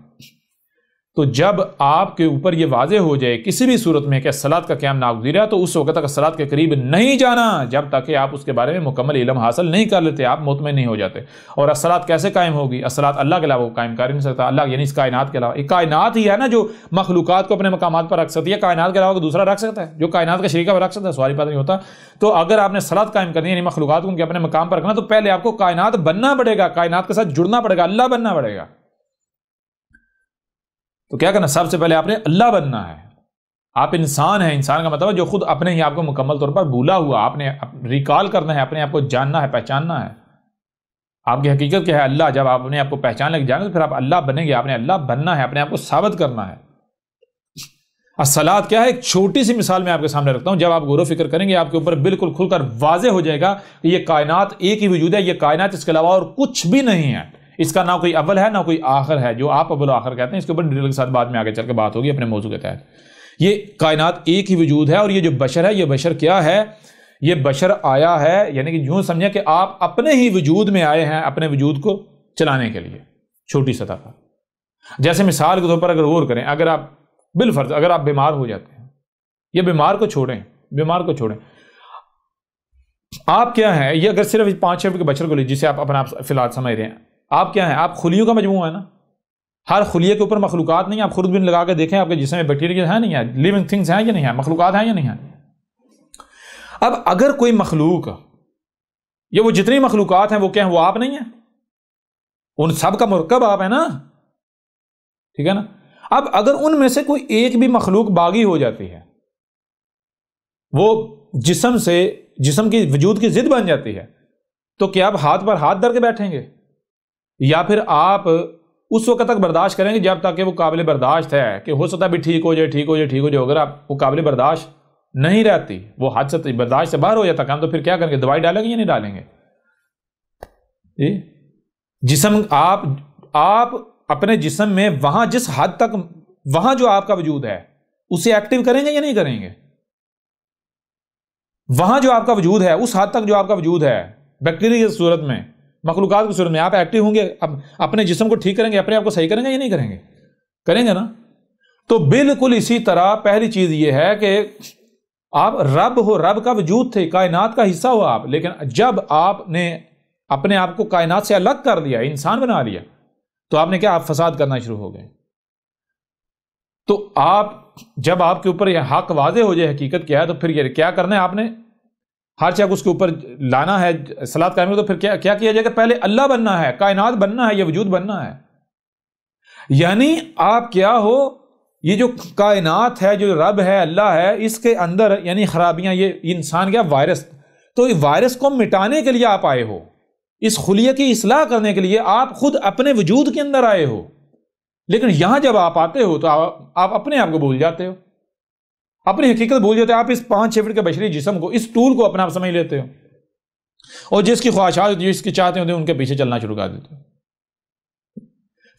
تو جب آپ کے اوپر یہ واضح ہو جائے کسی بھی صورت میں کہ صلاۃ کا قیام ناگزیر ہے، تو اس وقت تک صلاۃ کے قریب نہیں جانا جب تک کہ آپ اس کے بارے میں مکمل علم حاصل نہیں کر لیتے، آپ مطمئن نہیں ہو جاتے۔ اور صلاۃ کیسے قائم ہوگی؟ صلاۃ اللہ کے علاوہ وہ قائم کر ہی نہیں سکتا، اللہ یعنی اس کائنات کے علاوہ۔ ایک کائنات ہی ہے نا جو مخلوقات کو اپنے مقامات پر رکھ سکتی ہے، کائنات کے علاوہ کوئی دوسرا رکھ سکتا ہے جو کائنات کا شریکہ رکھ سکتا ہے؟ سوال ہی پیدا نہیں ہوتا۔ تو اگر آپ نے صلاۃ قائم کرنی ہے، یعنی مخلوقات کو ان کے اپنے مقام پر رکھنا، تو پہلے آپ کو کائنات بننا پڑے گا، کائنات کے ساتھ جڑنا پڑے گا، اللہ بننا پڑے گا۔ تو کیا کرنا؟ سب سے پہلے آپ نے اللہ بننا ہے۔ آپ انسان ہیں، انسان کا مطلب ہے جو خود اپنے ہی آپ کو مکمل طور پر بھولا ہوا، آپ نے ریکال کرنا ہے، اپنے آپ کو جاننا ہے، پہچاننا ہے۔ آپ کی حقیقت کیا ہے؟ اللہ۔ جب آپ اپنے آپ کو پہچان لے جائیں تو پھر آپ اللہ بنیں گے، آپ نے اللہ بننا ہے، اپنے آپ کو ثابت کرنا ہے۔ الصلاۃ کیا ہے؟ ایک چھوٹی سی مثال میں آپ کے سامنے رکھتا ہوں، جب آپ غور و فکر کریں گے آپ کے اوپر بالکل کھل کر واضح ہو جائے گا کہ یہ کائنات ایک ہی وجود ہے، یہ کائنات اس کے علاوہ اور کچھ بھی نہیں ہے، اس کا نہ کوئی اول ہے نہ کوئی آخر ہے، جو آپ اول و آخر کہتے ہیں۔ اس کے اوپر ڈیٹیل کے ساتھ بعد میں آگے چل کے بات ہوگی اپنے موضوع کے تحت۔ یہ کائنات ایک ہی وجود ہے، اور یہ جو بشر ہے، یہ بشر کیا ہے؟ یہ بشر آیا ہے، یعنی کہ یوں سمجھیں کہ آپ اپنے ہی وجود میں آئے ہیں اپنے وجود کو چلانے کے لیے، چھوٹی سطح پر۔ جیسے مثال کے طور پر اگر غور کریں، اگر آپ بالفرض اگر آپ بیمار ہو جاتے ہیں، یہ بیمار کو چھوڑیں، آپ کیا ہیں؟ یہ اگر صرف 5-6 فٹ کے بچر کو لے، جسے آپ اپنا فی الحال سمجھ رہے ہیں، آپ کیا ہیں؟ آپ خلیوں کا مجموعہ ہے نا، ہر خلیے کے اوپر مخلوقات نہیں ہیں۔ آپ خود بھی لگا کے دیکھیں آپ کے جسم میں بیکٹیریا ہیں نہیں ہیں، لیونگ تھنگز ہیں یا نہیں ہیں، مخلوقات ہیں یا نہیں ہیں۔ اب اگر کوئی مخلوق، یہ وہ جتنی مخلوقات ہیں وہ کیا ہیں؟ وہ آپ نہیں ہیں، ان سب کا مرکب آپ ہے نا، ٹھیک ہے نا۔ اب اگر ان میں سے کوئی ایک بھی مخلوق باغی ہو جاتی ہے، وہ جسم کی وجود کی ضد بن جاتی ہے، تو کیا آپ ہاتھ پر ہاتھ دھر کے بیٹھیں گے، یا پھر آپ اس وقت تک برداشت کریں گے جب تک کہ وہ قابل برداشت ہے، کہ ہو سکتا ہے بھی ٹھیک ہو جائے۔ اگر آپ وہ قابل برداشت نہیں رہتی، وہ حد سے برداشت سے باہر ہو جاتا کام، تو پھر کیا کریں گے؟ دوائی ڈالیں گے یا نہیں ڈالیں گے؟ جی، جسم آپ اپنے جسم میں وہاں جس حد تک وہاں جو آپ کا وجود ہے اسے ایکٹیو کریں گے یا نہیں کریں گے؟ وہاں جو آپ کا وجود ہے، اس حد تک جو آپ کا وجود ہے، بیکٹیریا کی صورت میں، مخلوقات کی صورت میں، آپ ایکٹیو ہوں گے، اپنے جسم کو ٹھیک کریں گے، اپنے آپ کو صحیح کریں گے یا نہیں کریں گے؟ کریں گے نا۔ تو بالکل اسی طرح پہلی چیز یہ ہے کہ آپ رب کا وجود تھے، کائنات کا حصہ ہو آپ، لیکن جب آپ نے اپنے آپ کو کائنات سے الگ کر لیا، انسان بنا لیا، تو آپ نے کیا؟ آپ فساد کرنا شروع ہو گئے۔ تو جب آپ کے اوپر یہ حق واضح ہو جائے حقیقت کیا ہے، تو پھر یہ کیا کرنا ہے؟ آپ نے ہر چیز اس کے اوپر لانا ہے، صلاۃ قائم، تو پھر کیا کیا جائے گا؟ پہلے اللہ بننا ہے، کائنات بننا ہے، یہ وجود بننا ہے۔ یعنی آپ کیا ہو، یہ جو کائنات ہے، جو رب ہے، اللہ ہے، اس کے اندر یعنی خرابیاں، یہ انسان کیا؟ وائرس۔ تو وائرس کو مٹانے کے لیے آپ آئے ہو، اس خلیے کی اصلاح کرنے کے لیے آپ خود اپنے وجود کے اندر آئے ہو، لیکن یہاں جب آپ آتے ہو تو آپ اپنے آپ کو بھول جاتے ہو، اپنی حقیقت بھول جاتے ہو۔ آپ اس 5-6 فٹ کے بشری جسم کو، اس ٹول کو اپنا آپ سمجھ لیتے ہو، اور جس کی خواہشات، جس کی چاہتے ہوتے ہیں ان کے پیچھے چلنا شروع کر دیتے ہو۔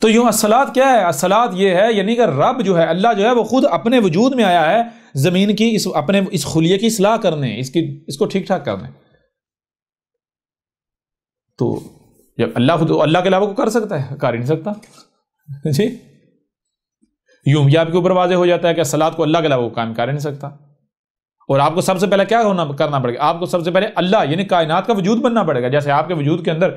تو یوں الصلاۃ کیا ہے؟ الصلاۃ یہ ہے یعنی کہ رب جو ہے، اللہ جو ہے وہ خود اپنے وجود میں آیا ہے زمین کی اپنے اس خلیے کی اصلاح کرنے، اس کو ٹھیک ٹھاک کرنے۔ تو جب اللہ کے علاوہ کو کر سکتا ہے؟ کر ہی نہیں سکتا جی۔ یوں بھی آپ کے اوپر واضح ہو جاتا ہے کہ الصلاۃ کو اللہ کے علاوہ قائم کر ہی نہیں سکتا۔ اور آپ کو سب سے پہلے کیا کرنا پڑے گا؟ آپ کو سب سے پہلے اللہ یعنی کائنات کا وجود بننا پڑے گا۔ جیسے آپ کے وجود کے اندر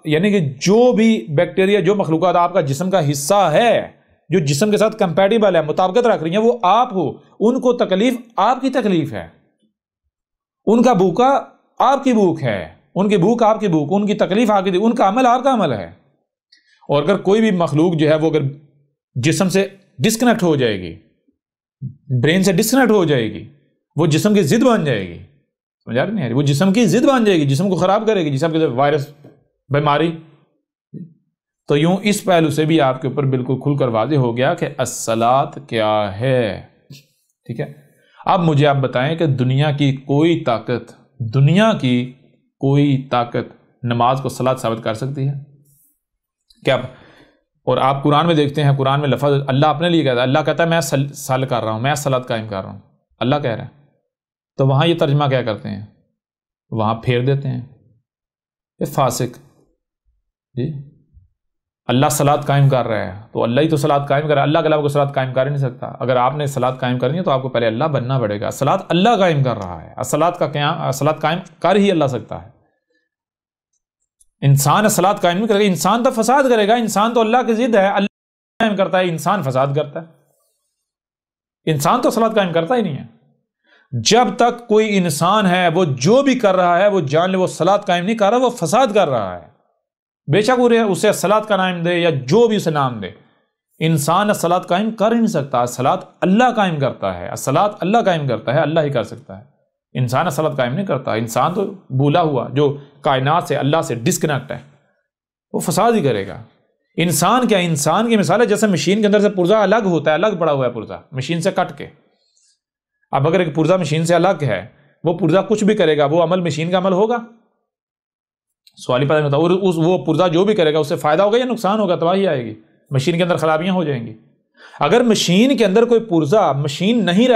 یعنی کہ جو بھی بیکٹیریا، جو مخلوقات آپ کا جسم کا حصہ ہے، جو جسم کے ساتھ کمپیٹیبل ہے، مطابقت رکھ رہی ہیں، وہ آپ ہو، ان کو تکلیف آپ کی تکلیف ہے، ان کا بھوکا آپ کی بھوک ہے، ان کی بھوک آپ کی بھوک، ان کی تکلیف آپ کی، ان کا عمل آپ کا عمل ہے۔ اور اگر کوئی بھی مخلوق جو ہے وہ اگر جسم سے ڈسکنیکٹ ہو جائے گی، برین سے ڈسکنیکٹ ہو جائے گی، وہ جسم کی ضد بن جائے گی، سمجھا رہے نہیں؟ وہ جسم کی ضد بن جائے گی، جسم کو خراب کرے گی، جسم کے وائرس، بیماری۔ تو یوں اس پہلو سے بھی آپ کے اوپر بالکل کھل کر واضح ہو گیا کہ الصلاۃ کیا ہے، ٹھیک ہے۔ اب مجھے آپ بتائیں کہ دنیا کی کوئی طاقت نماز کو صلاۃ ثابت کر سکتی ہے کیا؟ اور آپ قرآن میں دیکھتے ہیں، قرآن میں لفظ اللہ اپنے لیے کہتا ہے، اللہ کہتا ہے میں صل کر رہا ہوں، میں صلاۃ قائم کر رہا ہوں، اللہ کہہ رہا ہے۔ تو وہاں یہ ترجمہ کیا کرتے ہیں؟ وہاں پھیر دیتے ہیں، یہ فاسق جی، اللہ صلاۃ قائم کر رہا ہے تو اللہ ہی تو صلاۃ قائم کر رہا ہے، اللہ کے علاوہ کوئی صلاۃ قائم کر ہی نہیں سکتا۔ اگر آپ نے صلاۃ قائم کرنی ہے تو آپ کو پہلے اللہ بننا پڑے گا۔ صلاۃ اللہ قائم کر رہا ہے، صلاۃ قائم کر ہی اللہ سکتا ہے۔ انسان صلاۃ قائم نہیں کرے گا، انسان تو فساد کرے گا، انسان تو اللہ کی ضد ہے، اللہ قائم کرتا ہے، انسان فساد کرتا ہے، انسان تو صلاۃ قائم کرتا ہی نہیں ہے۔ جب تک کوئی انسان ہے وہ جو بھی کر رہا ہے وہ جان لے وہ صلاۃ قائم نہیں کر رہا، وہ فساد کر رہا ہے، بے شک اسے صلاۃ کا نام دے یا جو بھی اسے نام دے، انسان صلاۃ قائم کر ہی نہیں سکتا۔ صلاۃ اللہ قائم کرتا ہے، صلاۃ اللہ قائم کرتا ہے، اللہ ہی کر سکتا ہے، انسان صلاۃ قائم نہیں کرتا۔ انسان تو بھولا ہوا جو کائنات سے، اللہ سے ڈسکنیکٹ ہے، وہ فساد ہی کرے گا۔ انسان کیا؟ انسان کی مثال ہے جیسے مشین کے اندر سے پرزہ الگ ہوتا ہے، الگ پڑا ہوا ہے پرزہ مشین سے کٹ کے۔ اب اگر ایک پرزہ مشین سے الگ ہے، وہ پرزہ کچھ بھی کرے گا، وہ عمل مشین کا عمل ہوگا؟ سوال ہی پیدا نہیں ہوتا۔ اور وہ پرزہ جو بھی کرے گا اس سے فائدہ ہوگا یا نقصان ہوگا؟ تباہی آئے گی، مشین کے اندر خرابیاں ہو جائیں گی۔ اگر مشین کے اندر کوئی پرزہ مشین نہیں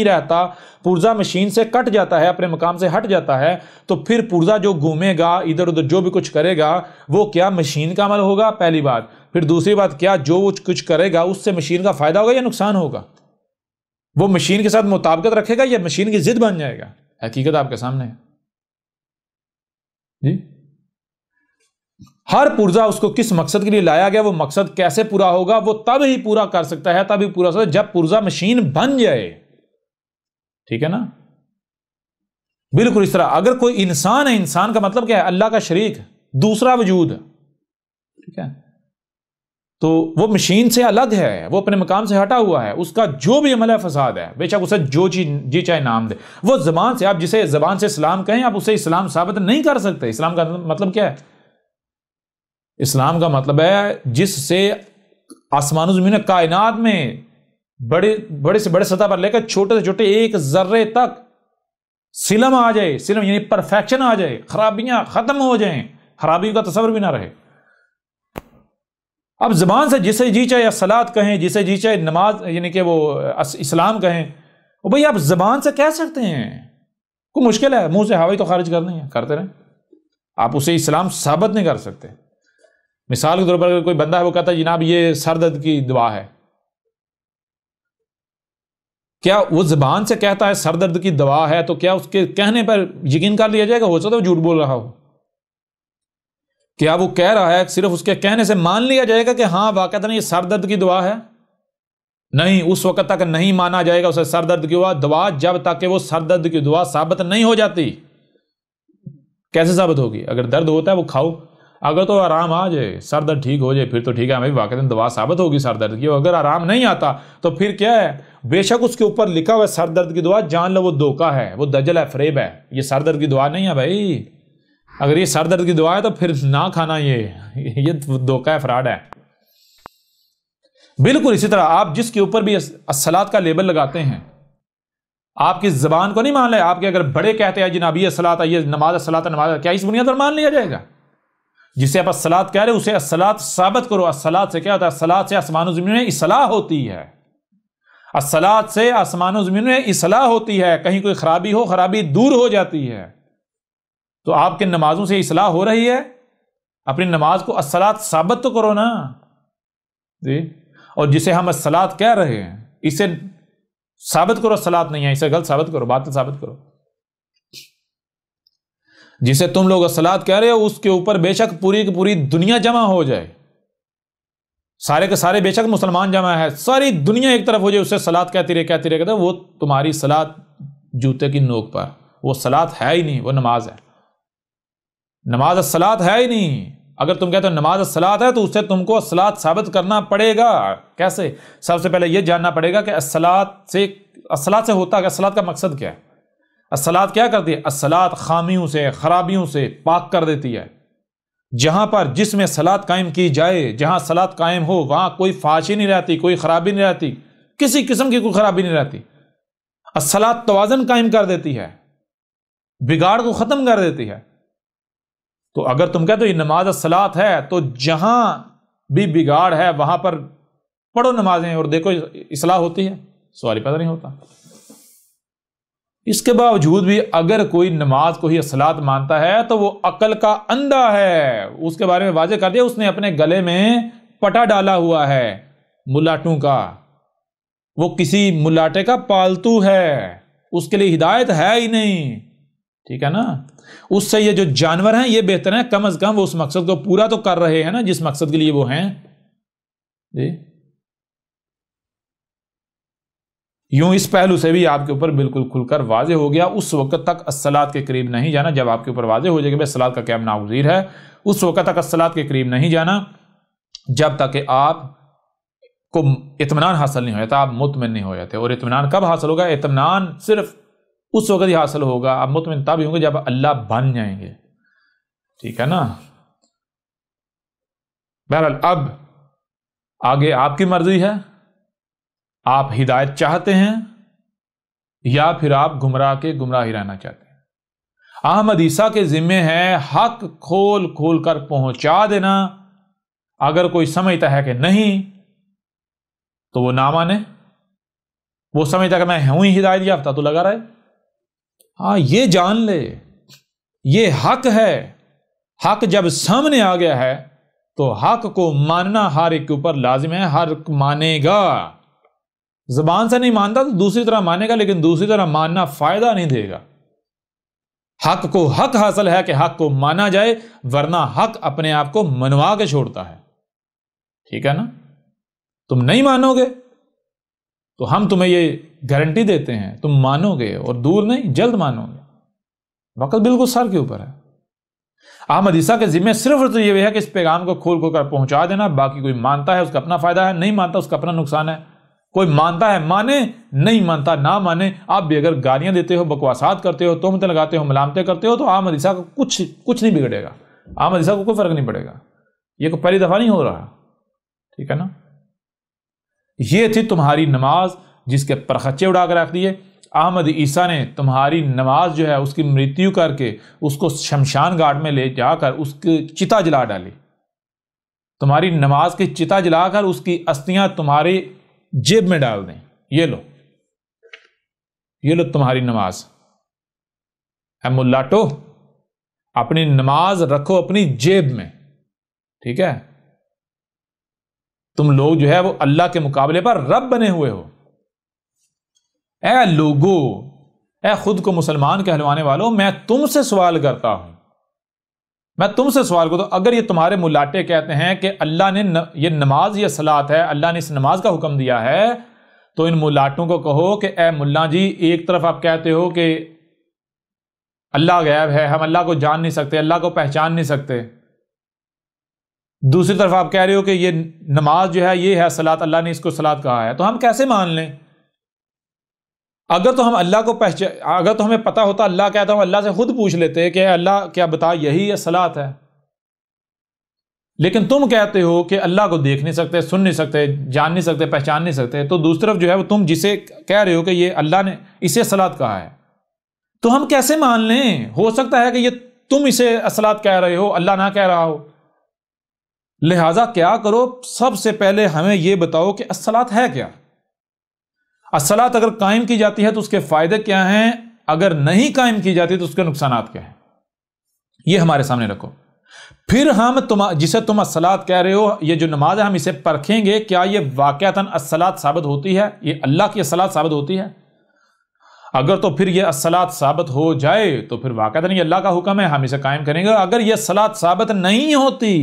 رہتا، پرزہ مشین سے کٹ جاتا ہے، اپنے مقام سے ہٹ جاتا ہے، تو پھر پرزہ جو گھومے گا، ادھر ادھر جو بھی کچھ کرے گا، وہ کیا مشین کا عمل ہوگا؟ پہلی بات۔ پھر دوسری بات، کیا جو وہ کچھ کرے گا اس سے مشین کا فائدہ ہوگا یا نقصان ہوگا؟ وہ مشین کے ساتھ مطابقت رکھے گا یا مشین کی ضد بن جائے گا؟ حقیقت آپ کے سامنے ہے جی۔ ہر پرزہ اس کو کس مقصد کے لیے لایا گیا، وہ مقصد کیسے پورا ہوگا، وہ تب ہی پورا کر سکتا ہے، تب ہی پورا سکتا ہے جب پرزہ مشین بن جائے، ٹھیک ہے نا؟ بالکل اس طرح اگر کوئی انسان ہے، انسان کا مطلب کیا ہے؟ اللہ کا شریک، دوسرا وجود، ٹھیک ہے؟ تو وہ مشین سے الگ ہے، وہ اپنے مقام سے ہٹا ہوا ہے، اس کا جو بھی عمل ہے فساد ہے، بے شک اسے جو جی چاہے نام دے۔ وہ زبان سے، آپ جسے زبان سے اسلام کہیں، آپ اسے اسلام ثابت نہیں کر سکتے۔ اسلام کا مطلب کیا ہے؟ اسلام کا مطلب ہے جس سے آسمان و زمین کائنات میں بڑے سے بڑے سطح پر لے کر چھوٹے سے چھوٹے ایک ذرے تک سلم آ جائے، سلم یعنی پرفیکشن آ جائے، خرابیاں ختم ہو جائیں، خرابیوں کا تصور بھی نہ رہے۔ اب زبان سے جسے جی چاہے صلاۃ کہیں، جسے جی چاہے نماز یعنی کہ وہ اسلام کہیں، وہ بھئی آپ زبان سے کہہ سکتے ہیں، کوئی مشکل ہے؟ منہ سے ہوا ہی تو خارج کرنی ہے، کرتے رہیں، آپ اسے اسلام ثابت نہیں کر سکتے۔ مثال کے طور پر اگر کوئی بندہ ہے وہ کہتا ہے جناب یہ سر درد کی دعا ہے، کیا وہ زبان سے کہتا ہے سر درد کی دوا ہے تو کیا اس کے کہنے پر یقین کر لیا جائے گا؟ ہو سکتا ہے وہ جھوٹ بول رہا ہو۔ کیا وہ کہہ رہا ہے صرف اس کے کہنے سے مان لیا جائے گا کہ ہاں واقعتاً یہ سر درد کی دعا ہے؟ نہیں، اس وقت تک نہیں مانا جائے گا اسے سر درد کی دعا جب تک کہ وہ سر درد کی دعا ثابت نہیں ہو جاتی۔ کیسے ثابت ہوگی؟ اگر درد ہوتا ہے وہ کھاؤ، اگر تو آرام آ جائے، سر درد ٹھیک ہو جائے، پھر تو ٹھیک ہے، ہمیں واقعتاً دوا ثابت ہوگی سر درد کی۔ اگر آرام نہیں آتا تو پھر کیا ہے؟ بے شک اس کے اوپر لکھا ہوا ہے سر درد کی دعا، جان لو وہ دھوکہ ہے، وہ دجل ہے، فریب ہے، یہ سر درد کی دعا نہیں ہے بھائی۔ اگر یہ سر درد کی دعا ہے تو پھر نہ کھانا، یہ دھوکہ ہے، فراڈ ہے۔ بالکل اسی طرح آپ جس کے اوپر بھی الصلاۃ کا لیبل لگاتے ہیں، آپ کی زبان کو نہیں مان لے، آپ کے اگر بڑے کہتے ہیں جناب یہ الصلاۃ، یہ نماز الصلاۃ، نماز، کیا اس بنیاد پر مان لیا جائے گا؟ جسے آپ الصلاۃ کہہ رہے اسے الصلاۃ ثابت کرو۔ الصلاۃ سے کیا ہوتا ہے؟ الصلاۃ سے آسمان و زمین میں اصلاح ہوتی ہے، الصلاۃ سے آسمان و زمین میں اصلاح ہوتی ہے، کہیں کوئی خرابی ہو خرابی دور ہو جاتی ہے۔ تو آپ کے نمازوں سے اصلاح ہو رہی ہے، اپنی نماز کو الصلاۃ ثابت تو کرو نا جی۔ اور جسے ہم الصلاۃ کہہ رہے ہیں اسے ثابت کرو، الصلاۃ نہیں ہے، اسے غلط ثابت کرو، باطل ثابت کرو۔ جسے تم لوگ الصلاۃ کہہ رہے ہو اس کے اوپر بے شک پوری کی پوری دنیا جمع ہو جائے، سارے کے سارے بے شک مسلمان جمع ہے، ساری دنیا ایک طرف ہو جائے، اسے صلاۃ کہتے رہے وہ تمہاری صلاۃ جوتے کی نوک پر، وہ صلاۃ ہے ہی نہیں، وہ نماز ہے، نماز الصلاۃ ہے ہی نہیں۔ اگر تم کہتے ہو نماز الصلاۃ ہے تو اس سے تم کو الصلاۃ ثابت کرنا پڑے گا۔ کیسے؟ سب سے پہلے یہ جاننا پڑے گا کہ الصلاۃ سے ہوتا ہے، الصلاۃ کا مقصد کیا ہے؟ الصلاۃ کیا کرتی ہے؟ الصلاۃ خامیوں سے خرابیوں سے پاک کر دیتی ہے۔ جہاں پر جس میں صلاۃ قائم کی جائے، جہاں صلاۃ قائم ہو وہاں کوئی فحاشی نہیں رہتی، کوئی خرابی نہیں رہتی، کسی قسم کی کوئی خرابی نہیں رہتی۔ الصلاۃ توازن قائم کر دیتی ہے، بگاڑ کو ختم کر دیتی ہے۔ تو اگر تم کہتے ہو یہ نماز الصلاۃ ہے تو جہاں بھی بگاڑ ہے وہاں پر پڑھو نمازیں اور دیکھو اصلاح ہوتی ہے، سوال ہی پیدا نہیں ہوتا۔ اس کے باوجود بھی اگر کوئی نماز کو ہی الصلاۃ مانتا ہے تو وہ عقل کا اندھا ہے۔ اس کے بارے میں واضح کر دیا، اس نے اپنے گلے میں پٹا ڈالا ہوا ہے ملاٹوں کا، وہ کسی ملاٹے کا پالتو ہے، اس کے لیے ہدایت ہے ہی نہیں، ٹھیک ہے نا۔ اس سے یہ جو جانور ہیں یہ بہتر ہیں، کم از کم وہ اس مقصد کو پورا تو کر رہے ہیں نا جس مقصد کے لیے وہ ہیں جی۔ یوں اس پہلو سے بھی آپ کے اوپر بالکل کھل کر واضح ہو گیا۔ اس وقت تک الصلاۃ کے قریب نہیں جانا جب آپ کے اوپر واضح ہو جائے کہ الصلاۃ کا قیام ناگزیر ہے، اس وقت تک الصلاۃ کے قریب نہیں جانا جب تک کہ آپ کو اطمینان حاصل نہیں ہو جاتا، آپ مطمئن نہیں ہو جاتے۔ اور اطمینان کب حاصل ہوگا؟ اطمینان صرف اس وقت ہی حاصل ہوگا، آپ مطمئن تب ہی ہوں گے جب اللہ بن جائیں گے، ٹھیک ہے نا۔ بہرحال اب آگے آپ کی مرضی ہے، آپ ہدایت چاہتے ہیں یا پھر آپ گمراہی رہنا چاہتے ہیں۔ احمد عیسیٰ کے ذمے ہے حق کھول کھول کر پہنچا دینا۔ اگر کوئی سمجھتا ہے کہ نہیں تو وہ نہ مانے، وہ سمجھتا ہے کہ میں ہوں ہی ہدایت یافتہ تو لگا رہے۔ ہاں یہ جان لے یہ حق ہے، حق جب سامنے آ گیا ہے تو حق کو ماننا ہر ایک کے اوپر لازم ہے، ہر ایک مانے گا۔ زبان سے نہیں مانتا تو دوسری طرح مانے گا، لیکن دوسری طرح ماننا فائدہ نہیں دے گا۔ حق کو حق حاصل ہے کہ حق کو مانا جائے، ورنہ حق اپنے آپ کو منوا کے چھوڑتا ہے، ٹھیک ہے نا۔ تم نہیں مانو گے تو ہم تمہیں یہ گارنٹی دیتے ہیں تم مانو گے، اور دور نہیں جلد مانو گے، وقت بالکل سر کے اوپر ہے۔ احمد عیسیٰ کے ذمہ صرف یہ ہے کہ اس پیغام کو کھول کھول کر پہنچا دینا، باقی کوئی مانتا ہے اس کا اپنا فائدہ ہے، نہیں مانتا اس کا اپنا نقصان ہے۔ کوئی مانتا ہے مانے، نہیں مانتا نہ مانے۔ آپ بھی اگر گالیاں دیتے ہو، بکواسات کرتے ہو، تہمتیں لگاتے ہو، ملامتیں کرتے ہو تو احمد عیسیٰ کو کچھ نہیں بگڑے گا، احمد عیسیٰ کو کوئی فرق نہیں پڑے گا، یہ کوئی پہلی دفعہ نہیں ہو رہا، ٹھیک ہے نا۔ یہ تھی تمہاری نماز جس کے پرخچے اڑا کر رکھ دیے۔ احمد عیسیٰ نے تمہاری نماز جو ہے اس کی مرتیو کر کے اس کو شمشان گھاٹ میں لے جا کر اس کی چتا جلا ڈالی، تمہاری نماز کی چتا جلا کر اس کی استھیاں تمہاری جیب میں ڈال دیں، یہ لو تمہاری نماز۔ اے ملاٹو، اپنی نماز رکھو اپنی جیب میں، ٹھیک ہے۔ تم لوگ جو ہے وہ اللہ کے مقابلے پر رب بنے ہوئے ہو۔ اے لوگو، اے خود کو مسلمان کہلوانے والوں، میں تم سے سوال کرتا ہوں، میں تم سے سوال کرتا ہوں، اگر یہ تمہارے ملاٹے کہتے ہیں کہ اللہ نے یہ نماز یہ صلاۃ ہے، اللہ نے اس نماز کا حکم دیا ہے، تو ان ملاٹوں کو کہو کہ اے ملا جی، ایک طرف آپ کہتے ہو کہ اللہ غیب ہے، ہم اللہ کو جان نہیں سکتے، اللہ کو پہچان نہیں سکتے، دوسری طرف آپ کہہ رہے ہو کہ یہ نماز جو ہے یہ ہے صلاۃ، اللہ نے اس کو صلاۃ کہا ہے، تو ہم کیسے مان لیں؟ اگر تو ہم اللہ کو اگر تو ہمیں پتا ہوتا اللہ کہتا ہوں، اللہ سے خود پوچھ لیتے کہ اللہ کیا بتا یہی ہے صلاۃ ہے، لیکن تم کہتے ہو کہ اللہ کو دیکھ نہیں سکتے، سن نہیں سکتے، جان نہیں سکتے، پہچان نہیں سکتے، تو دوسری طرف جو ہے وہ تم جسے کہہ رہے ہو کہ یہ اللہ نے اسے صلاۃ کہا ہے، تو ہم کیسے مان لیں؟ ہو سکتا ہے کہ یہ تم اسے صلاۃ کہہ رہے ہو، اللہ نہ کہہ رہا ہو، لہٰذا کیا کرو، سب سے پہلے ہمیں یہ بتاؤ کہ الصلاۃ ہے کیا؟ الصلاۃ اگر قائم کی جاتی ہے تو اس کے فائدے کیا ہیں، اگر نہیں قائم کی جاتی تو اس کے نقصانات کیا ہیں، یہ ہمارے سامنے رکھو۔ پھر ہم جسے تم الصلاۃ کہہ رہے ہو، یہ جو نماز ہے ہم اسے پرکھیں گے، کیا یہ واقعتاً الصلاۃ ثابت ہوتی ہے، یہ اللہ کی الصلاۃ ثابت ہوتی ہے؟ اگر تو پھر یہ الصلاۃ ثابت ہو جائے تو پھر واقعتاً یہ اللہ کا حکم ہے، ہم اسے قائم کریں گے۔ اگر یہ الصلاۃ ثابت نہیں ہوتی،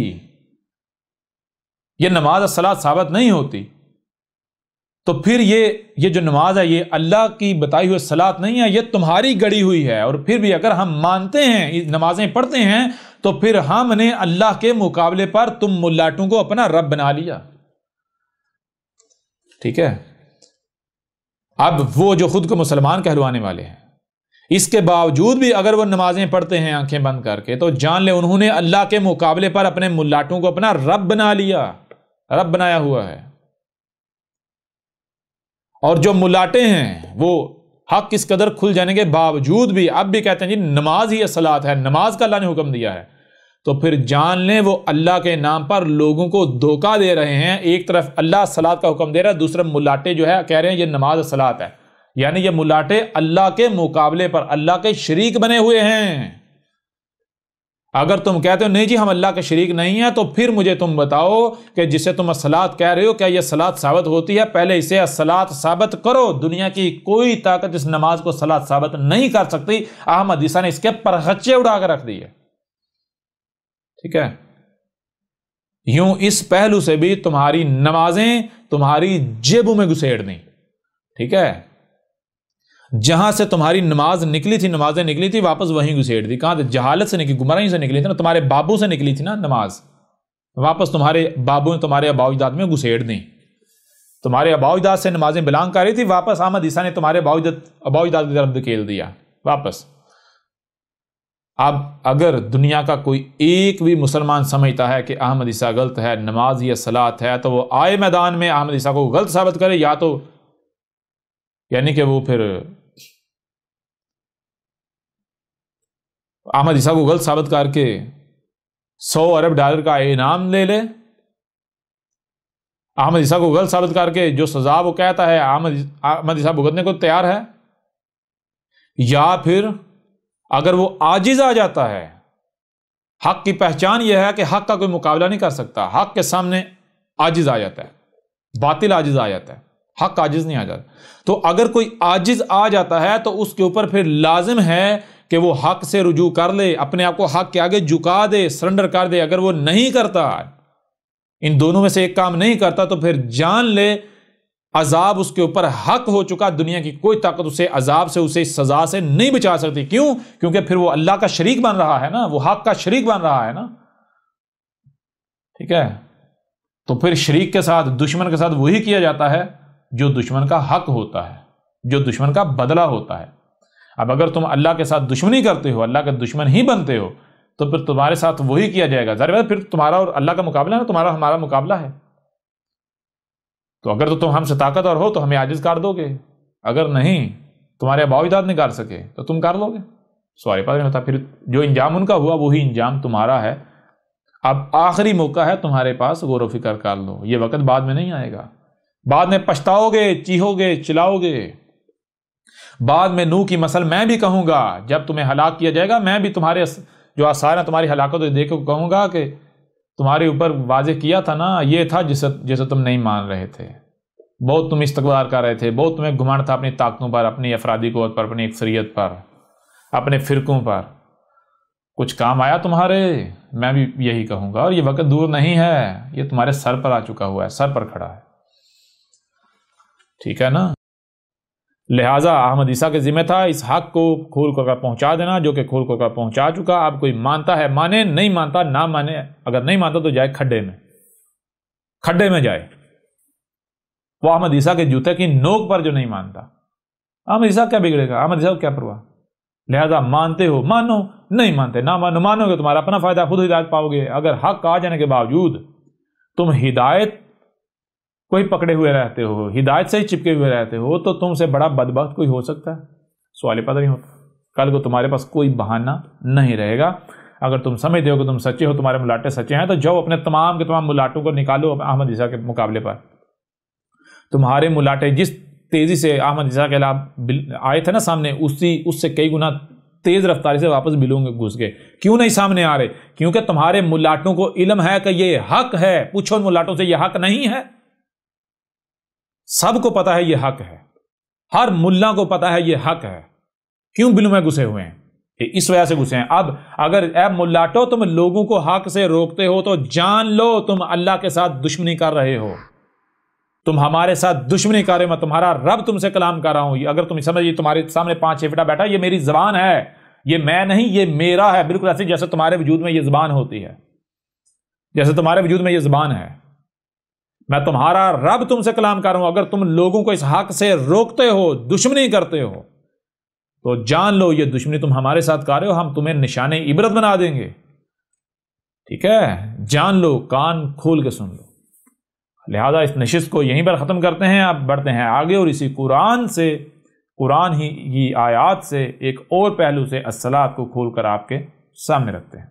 یہ نماز الصلاۃ ثابت نہیں ہوتی، تو پھر یہ جو نماز ہے یہ اللہ کی بتائی ہوئی الصلاۃ نہیں ہے، یہ تمہاری گڑی ہوئی ہے۔ اور پھر بھی اگر ہم مانتے ہیں، نمازیں پڑھتے ہیں، تو پھر ہم نے اللہ کے مقابلے پر تم ملاٹوں کو اپنا رب بنا لیا۔ ٹھیک ہے؟ اب وہ جو خود کو مسلمان کہلوانے والے ہیں، اس کے باوجود بھی اگر وہ نمازیں پڑھتے ہیں آنکھیں بند کر کے، تو جان لے انہوں نے اللہ کے مقابلے پر اپنے ملاٹوں کو اپنا رب بنا لیا، رب بنایا ہوا ہے۔ اور جو ملاٹے ہیں وہ حق کس قدر کھل جانے کے باوجود بھی اب بھی کہتے ہیں جی نماز ہی الصلاۃ ہے، نماز کا اللہ نے حکم دیا ہے، تو پھر جان لیں وہ اللہ کے نام پر لوگوں کو دھوکہ دے رہے ہیں۔ ایک طرف اللہ الصلاۃ کا حکم دے رہا ہے، دوسرے ملاٹے جو ہے کہہ رہے ہیں یہ نماز الصلاۃ ہے، یعنی یہ ملاٹے اللہ کے مقابلے پر اللہ کے شریک بنے ہوئے ہیں۔ اگر تم کہتے ہو نہیں جی ہم اللہ کے شریک نہیں ہیں، تو پھر مجھے تم بتاؤ کہ جسے تم الصلاۃ کہہ رہے ہو کیا یہ الصلاۃ ثابت ہوتی ہے؟ پہلے اسے الصلاۃ ثابت کرو۔ دنیا کی کوئی طاقت اس نماز کو الصلاۃ ثابت نہیں کر سکتی۔ احمد عیسیٰ نے اس کے پرخچے اڑا کر رکھ دیے۔ ٹھیک ہے؟ یوں اس پہلو سے بھی تمہاری نمازیں تمہاری جیبوں میں گھسیڑ دیں۔ ٹھیک ہے؟ جہاں سے تمہاری نماز نکلی تھی، نمازیں نکلی تھی، واپس وہیں گھسیڑ دی۔ کہاں؟ جہالت سے نکلی، گمراہی سے نکلی تھی نا، تمہارے بابوں سے نکلی تھی نا نماز، واپس تمہارے بابوں نے تمہارے آباء و اجداد میں گھسیڑ دیں۔ تمہارے آباء و اجداد سے نمازیں بلانگ کر رہی تھی، واپس احمد عیسیٰ نے تمہارے آباء و اجداد کی طرف دھکیل دیا واپس۔ اب اگر دنیا کا کوئی ایک بھی مسلمان سمجھتا ہے کہ احمد عیسیٰ غلط ہے، نماز یہ الصلاۃ ہے، تو وہ آئے میدان میں احمد عیسیٰ کو غلط ثابت کرے، یا تو یعنی کہ وہ پھر احمد عیسیٰ کو غلط ثابت کر کے $100 ارب کا انعام لے لے، احمد عیسیٰ کو غلط ثابت کر کے جو سزا وہ کہتا ہے احمد عیسیٰ بھگتنے کو تیار ہے، یا پھر اگر وہ عاجز آ جاتا ہے، حق کی پہچان یہ ہے کہ حق کا کوئی مقابلہ نہیں کر سکتا، حق کے سامنے عاجز آ جاتا ہے، باطل عاجز آ جاتا ہے، حق عاجز نہیں آ جاتا۔ تو اگر کوئی عاجز آ جاتا ہے تو اس کے اوپر پھر لازم ہے کہ وہ حق سے رجوع کر لے، اپنے آپ کو حق کے آگے جھکا دے، سرنڈر کر دے۔ اگر وہ نہیں کرتا، ان دونوں میں سے ایک کام نہیں کرتا، تو پھر جان لے عذاب اس کے اوپر حق ہو چکا، دنیا کی کوئی طاقت اسے عذاب سے، اسے سزا سے نہیں بچا سکتی۔ کیوں؟ کیونکہ پھر وہ اللہ کا شریک بن رہا ہے نا، وہ حق کا شریک بن رہا ہے نا۔ ٹھیک ہے؟ تو پھر شریک کے ساتھ، دشمن کے ساتھ وہی کیا جاتا ہے جو دشمن کا حق ہوتا ہے، جو دشمن کا بدلہ ہوتا ہے۔ اب اگر تم اللہ کے ساتھ دشمنی کرتے ہو، اللہ کے دشمن ہی بنتے ہو، تو پھر تمہارے ساتھ وہی کیا جائے گا۔ ظاہر ہے پھر تمہارا اور اللہ کا مقابلہ ہے، تمہارا ہمارا مقابلہ ہے۔ تو اگر تو تم ہم سے طاقتور ہو تو ہمیں عاجز کر دو گے، اگر نہیں، تمہارے آباء و اجداد نہیں کر سکے تو تم کر لو گے۔ سوال پتہ نہیں ہوتا، پھر جو انجام ان کا ہوا وہی انجام تمہارا ہے۔ اب آخری موقع ہے تمہارے پاس، غور و فکر کر لو، یہ وقت بعد میں نہیں آئے گا، بعد میں پچھتاؤ گے، چیخو گے، چلاؤ گے۔ بعد میں نوح کی مثل میں بھی کہوں گا، جب تمہیں ہلاک کیا جائے گا، میں بھی تمہارے جو آثار ہیں تمہاری ہلاکت دیکھ کے کہوں گا کہ تمہارے اوپر واضح کیا تھا نا، یہ تھا جسے تم نہیں مان رہے تھے، بہت تم استکبار کر رہے تھے، بہت تمہیں گھمنڈ تھا اپنی طاقتوں پر، اپنی افرادی قوت پر، اپنی اکثریت پر، اپنے فرقوں پر، کچھ کام آیا تمہارے؟ میں بھی یہی کہوں گا، اور یہ وقت دور نہیں ہے، یہ تمہارے سر پر آ چکا ہوا ہے، سر پر کھڑا ہے۔ ٹھیک ہے نا؟ لہٰذا احمد عیسیٰ کے ذمہ تھا اس حق کو کھول کر پہنچا دینا، جو کہ کھول کر پہنچا چکا۔ اب کوئی مانتا ہے مانے، نہیں مانتا نہ مانے، اگر نہیں مانتا تو جائے کھڈے میں جائے۔ وہ احمد عیسیٰ کے جوتے کی نوک پر جو نہیں مانتا، احمد عیسیٰ کیا بگڑے گا؟ احمد عیسیٰ کو کیا پرواہ؟ لہذا مانتے ہو مانو، نہیں مانتے نہ مانو، مانو گے تمہارا اپنا فائدہ، خود ہدایت پاؤ گے۔ اگر حق آ جانے کے باوجود تم ہدایت کو ہی پکڑے ہوئے رہتے ہو، ہدایت سے ہی چپکے ہوئے رہتے ہو، تو تم سے بڑا بدبخت کوئی ہو سکتا ہے؟ سوال پتہ نہیں ہوتا۔ کل کو تمہارے پاس کوئی بہانہ نہیں رہے گا۔ اگر تم سمجھتے ہو کہ تم سچے ہو، تمہارے ملاٹے سچے ہیں، تو جاؤ اپنے تمام کے تمام ملاٹوں کو نکالو احمد عیسیٰ کے مقابلے پر۔ تمہارے ملاٹے جس تیزی سے احمد عیسیٰ کے خلاف آئے تھے نا سامنے، اس سے کئی گنا تیز رفتاری سے واپس بلوں میں گھس گئے۔ کیوں نہیں سامنے آ رہے؟ کیونکہ تمہارے ملاٹوں کو علم ہے کہ یہ حق ہے۔ پوچھو ان ملاٹوں سے، یہ حق نہیں ہے؟ سب کو پتا ہے یہ حق ہے، ہر ملا کو پتا ہے یہ حق ہے، کیوں بلوں میں گھسے ہوئے ہیں؟ اس وجہ سے گھسے ہیں۔ اب اگر اے ملاٹو تم لوگوں کو حق سے روکتے ہو تو جان لو تم اللہ کے ساتھ دشمنی کر رہے ہو، تم ہمارے ساتھ دشمنی کر رہے ہو۔ میں تمہارا رب تم سے کلام کر رہا ہوں۔ اگر تم سمجھے تمہارے سامنے 5-6 فٹا بیٹھا، یہ میری زبان ہے، یہ میں نہیں، یہ میرا ہے، بالکل ایسے جیسے تمہارے وجود میں یہ زبان ہوتی ہے، جیسے تمہارے وجود میں یہ زبان ہے۔ میں تمہارا رب تم سے کلام کر رہا ہوں۔ اگر تم لوگوں کو اس حق سے روکتے ہو، دشمنی کرتے ہو، تو جان لو یہ دشمنی تم ہمارے ساتھ کر رہے ہو، ہم تمہیں نشان عبرت بنا دیں گے۔ ٹھیک ہے، جان لو، کان کھول کے سن لو۔ لہذا اس نشست کو یہیں پر ختم کرتے ہیں، اب بڑھتے ہیں آگے، اور اسی قرآن ہی آیات سے ایک اور پہلو سے الصلاۃ کو کھول کر آپ کے سامنے رکھتے ہیں۔